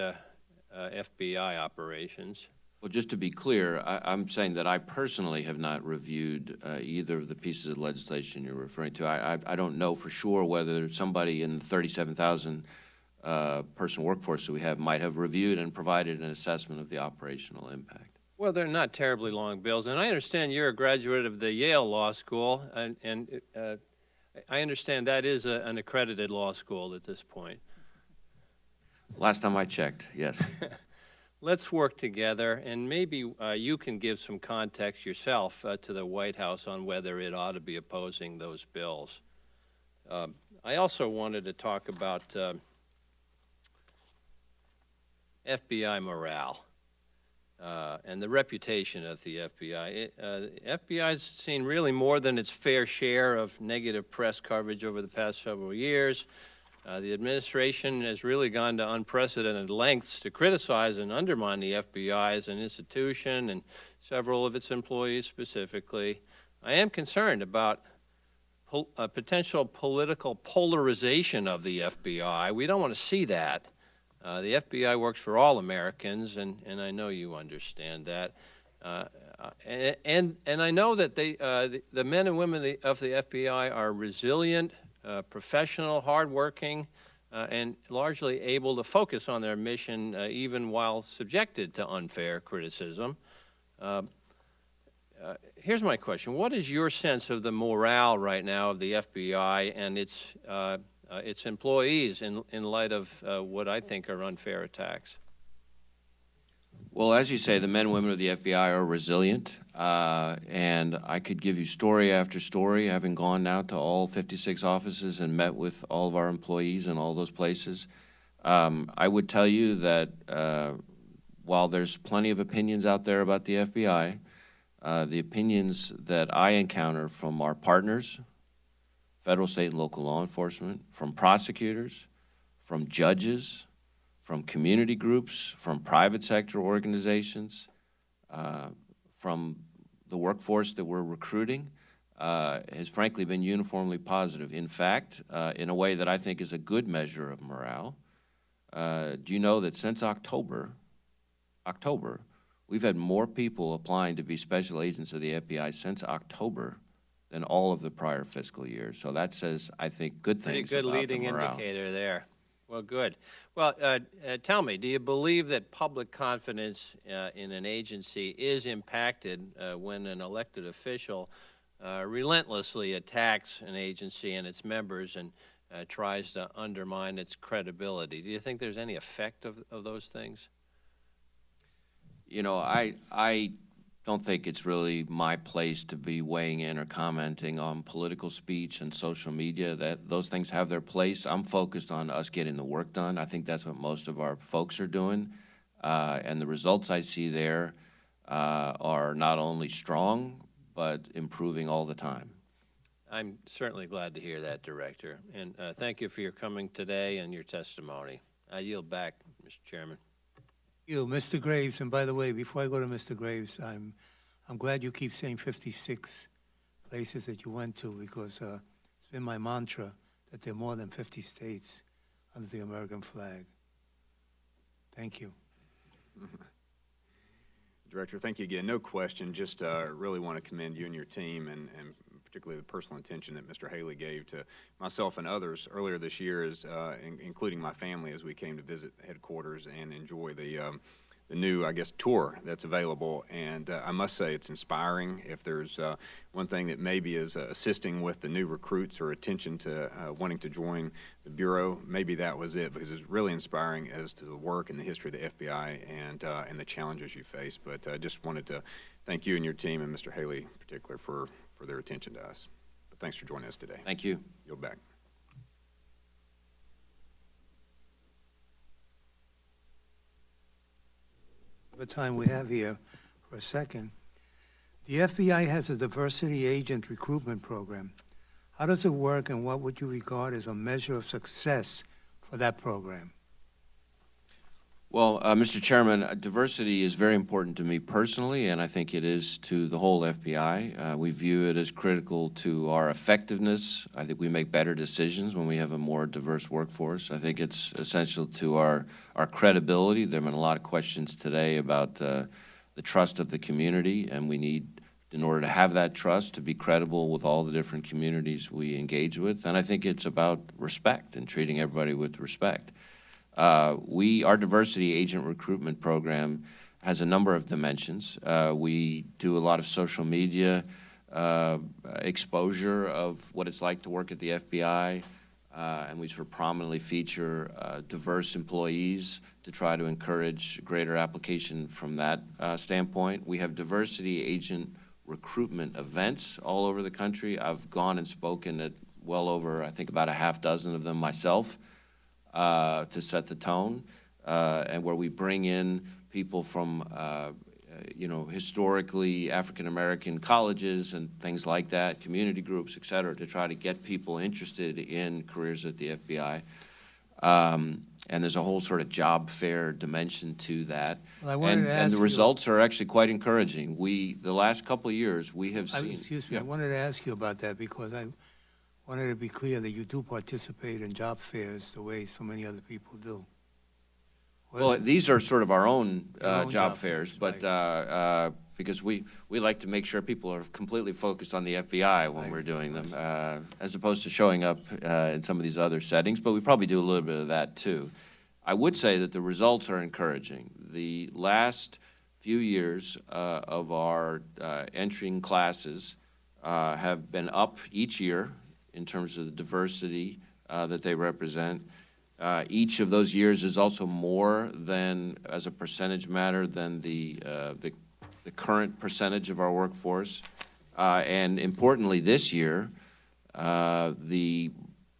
FBI operations. Well, just to be clear, I'm saying that I personally have not reviewed either of the pieces of legislation you're referring to. I don't know for sure whether somebody in the 37,000 person workforce that we have might have reviewed and provided an assessment of the operational impact. Well, they're not terribly long bills, and I understand you're a graduate of the Yale Law School, and I understand that is an accredited law school at this point. Last time I checked, yes. Let's work together, and maybe you can give some context yourself to the White House on whether it ought to be opposing those bills. I also wanted to talk about FBI morale and the reputation of the FBI. The FBI's seen really more than its fair share of negative press coverage over the past several years. The administration has really gone to unprecedented lengths to criticize and undermine the FBI as an institution and several of its employees specifically. I am concerned about potential political polarization of the FBI. We don't want to see that. The FBI works for all Americans, and I know you understand that. And I know that the men and women of the FBI are resilient, professional, hardworking, and largely able to focus on their mission even while subjected to unfair criticism. Here's my question. What is your sense of the morale right now of the FBI and its employees in light of what I think are unfair attacks? Well, as you say, the men and women of the FBI are resilient, and I could give you story after story, having gone now to all 56 offices and met with all of our employees in all those places. I would tell you that while there's plenty of opinions out there about the FBI, the opinions that I encounter from our partners, federal, state, and local law enforcement, from prosecutors, from judges, from community groups, from private sector organizations, from the workforce that we're recruiting, has frankly been uniformly positive. In fact, in a way that I think is a good measure of morale, do you know that since October, we've had more people applying to be special agents of the FBI since October than all of the prior fiscal years. So that says, I think, good things Pretty good about leading the morale. indicator there. Well, good. Well, tell me, do you believe that public confidence in an agency is impacted when an elected official relentlessly attacks an agency and its members and tries to undermine its credibility? Do you think there's any effect of those things? You know, I don't think it's really my place to be weighing in or commenting on political speech and social media. That those things have their place. I'm focused on us getting the work done. I think that's what most of our folks are doing. And the results I see there are not only strong, but improving all the time. I'm certainly glad to hear that, Director. And thank you for your coming today and your testimony. I yield back, Mr. Chairman. You, Mr. Graves, and by the way, before I go to Mr. Graves, I'm glad you keep saying 56 places that you went to, because it's been my mantra that there are more than 50 states under the American flag. Thank you. Director, thank you again. No question, just really want to commend you and your team, and particularly the personal attention that Mr. Haley gave to myself and others earlier this year, including my family, as we came to visit headquarters and enjoy the new, I guess, tour that's available. And I must say it's inspiring. If there's one thing that maybe is assisting with the new recruits or attention to wanting to join the Bureau, maybe that was it, because it's really inspiring as to the work and the history of the FBI and the challenges you face. But I just wanted to thank you and your team and Mr. Haley in particular for their attention to us. But thanks for joining us today. Thank you. Yield back. The time we have here for a second. The FBI has a diversity agent recruitment program. How does it work, and what would you regard as a measure of success for that program? Well, Mr. Chairman, diversity is very important to me personally, and I think it is to the whole FBI. We view it as critical to our effectiveness. I think we make better decisions when we have a more diverse workforce. I think it's essential to our credibility. There have been a lot of questions today about the trust of the community, and we need, in order to have that trust, to be credible with all the different communities we engage with. And I think it's about respect and treating everybody with respect. Our diversity agent recruitment program has a number of dimensions. We do a lot of social media exposure of what it's like to work at the FBI, and we sort of prominently feature diverse employees to try to encourage greater application from that standpoint. We have diversity agent recruitment events all over the country. I've gone and spoken at well over, I think, about a half dozen of them myself. To set the tone, and where we bring in people from, historically African-American colleges and things like that, community groups, et cetera, to try to get people interested in careers at the FBI. And there's a whole sort of job fair dimension to that. Well, and the results are actually quite encouraging. The last couple of years, we have seen... Excuse me, I wanted to ask you about that because I wanted to be clear that you do participate in job fairs the way so many other people do. Well, these are sort of our own job fairs, fairs, but because we like to make sure people are completely focused on the FBI when we're doing them, as opposed to showing up in some of these other settings, but we probably do a little bit of that too. I would say that the results are encouraging. The last few years of our entering classes have been up each year in terms of the diversity that they represent. Each of those years is also more than, as a percentage matter, than the current percentage of our workforce. And importantly, this year, the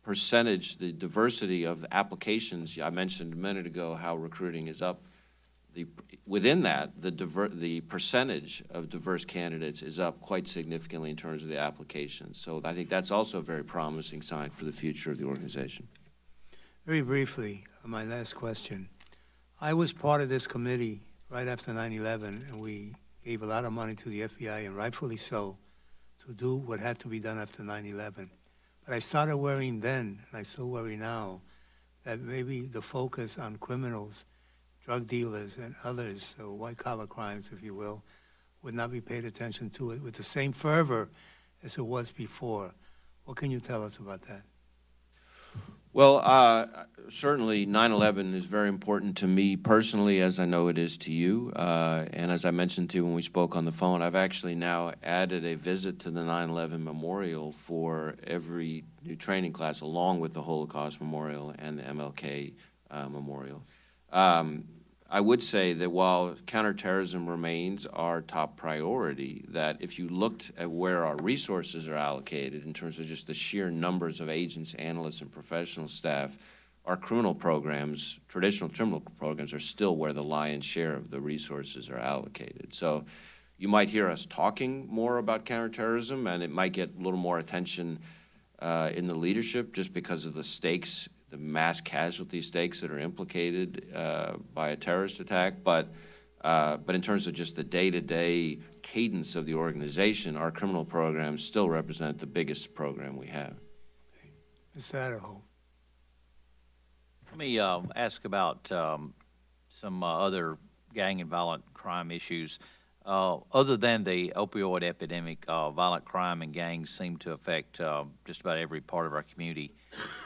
percentage, the diversity of the applications, I mentioned a minute ago how recruiting is up. Within that, the percentage of diverse candidates is up quite significantly in terms of the applications. So I think that's also a very promising sign for the future of the organization. Very briefly, my last question. I was part of this committee right after 9/11, and we gave a lot of money to the FBI, and rightfully so, to do what had to be done after 9/11. But I started worrying then, and I still worry now, that maybe the focus on criminals, drug dealers, and others, so white-collar crimes, if you will, would not be paid attention to it with the same fervor as it was before. What can you tell us about that? Well, certainly 9/11 is very important to me personally, as I know it is to you. And as I mentioned to you when we spoke on the phone, I've actually now added a visit to the 9/11 Memorial for every new training class, along with the Holocaust Memorial and the MLK Memorial. I would say that while counterterrorism remains our top priority, that if you looked at where our resources are allocated in terms of just the sheer numbers of agents, analysts, and professional staff, our criminal programs, traditional criminal programs, are still where the lion's share of the resources are allocated. So you might hear us talking more about counterterrorism, and it might get a little more attention in the leadership just because of the stakes, the mass casualty stakes that are implicated by a terrorist attack. But in terms of just the day-to-day cadence of the organization, our criminal programs still represent the biggest program we have. Mr. Adderholt. Let me ask about some other gang and violent crime issues. Other than the opioid epidemic, violent crime and gangs seem to affect just about every part of our community.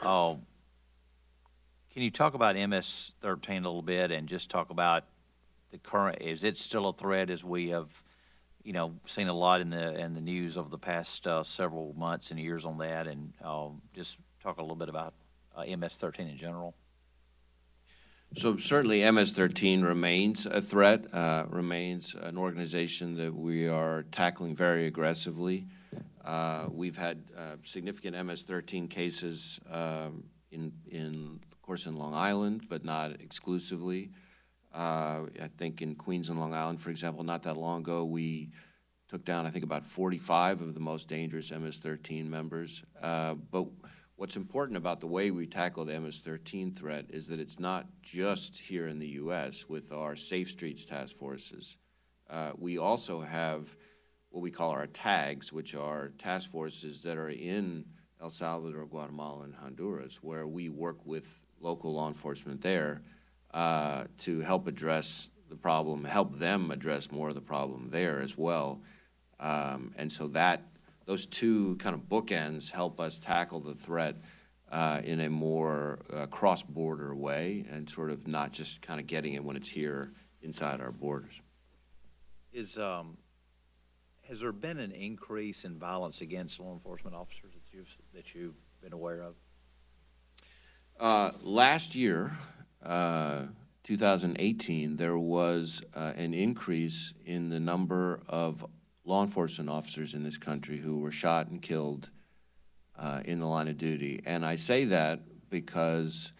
Can you talk about MS-13 a little bit and just talk about the current, is it still a threat as we have, seen a lot in the news over the past several months and years on that, and just talk a little bit about MS-13 in general? So certainly MS-13 remains a threat, remains an organization that we are tackling very aggressively. We've had significant MS-13 cases of course, in Long Island, but not exclusively. I think in Queens and Long Island, for example, not that long ago, we took down, I think, about 45 of the most dangerous MS-13 members. But what's important about the way we tackle the MS-13 threat is that it's not just here in the U.S. with our Safe Streets task forces. We also have what we call our TAGs, which are task forces that are in El Salvador, Guatemala, and Honduras, where we work with local law enforcement there to help address the problem, help them address more of the problem there as well. And so those two kind of bookends help us tackle the threat in a more cross-border way and sort of not just kind of getting it when it's here inside our borders. Has there been an increase in violence against law enforcement officers that you've been aware of? Last year, 2018, there was an increase in the number of law enforcement officers in this country who were shot and killed in the line of duty. And I say that because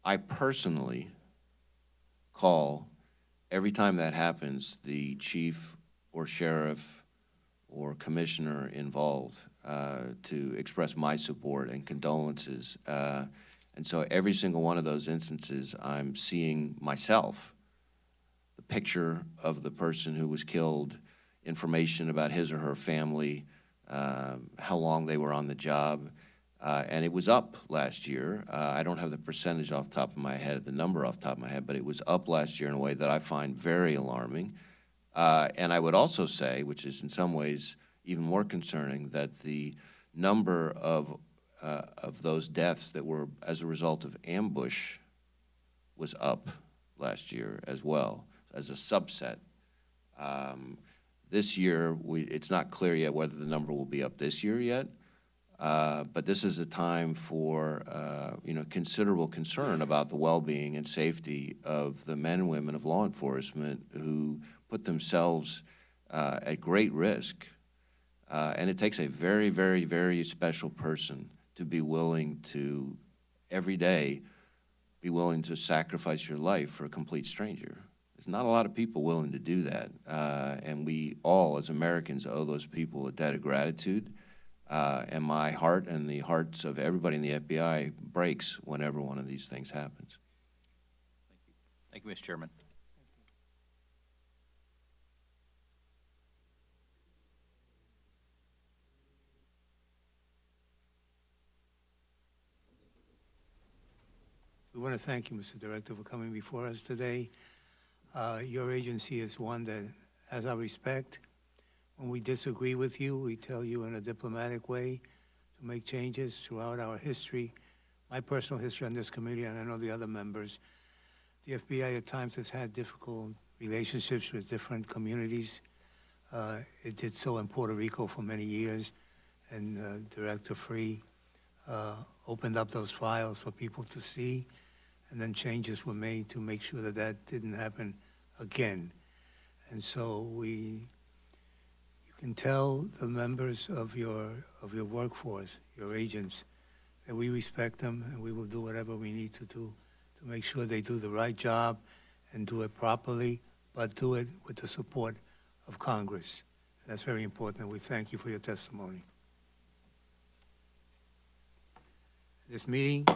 I personally call, every time that happens, the chief or sheriff or commissioner involved to express my support and condolences. And so every single one of those instances, I'm seeing myself, the picture of the person who was killed, information about his or her family, how long they were on the job. And it was up last year. I don't have the percentage off the top of my head, the number off the top of my head, but it was up last year in a way that I find very alarming. And I would also say, which is in some ways even more concerning, that the number of those deaths that were as a result of ambush was up last year as well, as a subset. This year, it's not clear yet whether the number will be up this year yet, but this is a time for considerable concern about the well-being and safety of the men and women of law enforcement who put themselves at great risk. And it takes a very, very, very special person to be willing to, every day, be willing to sacrifice your life for a complete stranger. There's not a lot of people willing to do that. And we all, as Americans, owe those people a debt of gratitude. And my heart and the hearts of everybody in the FBI breaks whenever one of these things happens. Thank you, Mr. Chairman. We want to thank you, Mr. Director, for coming before us today. Your agency is one that has our respect. When we disagree with you, we tell you in a diplomatic way to make changes throughout our history, my personal history on this committee, and I know the other members. The FBI at times has had difficult relationships with different communities. It did so in Puerto Rico for many years, and Director Wray opened up those files for people to see, and then changes were made to make sure that that didn't happen again. And so you can tell the members of your workforce, your agents, that we respect them and we will do whatever we need to do to make sure they do the right job and do it properly, but do it with the support of Congress. That's very important, and we thank you for your testimony. This meeting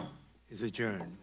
is adjourned.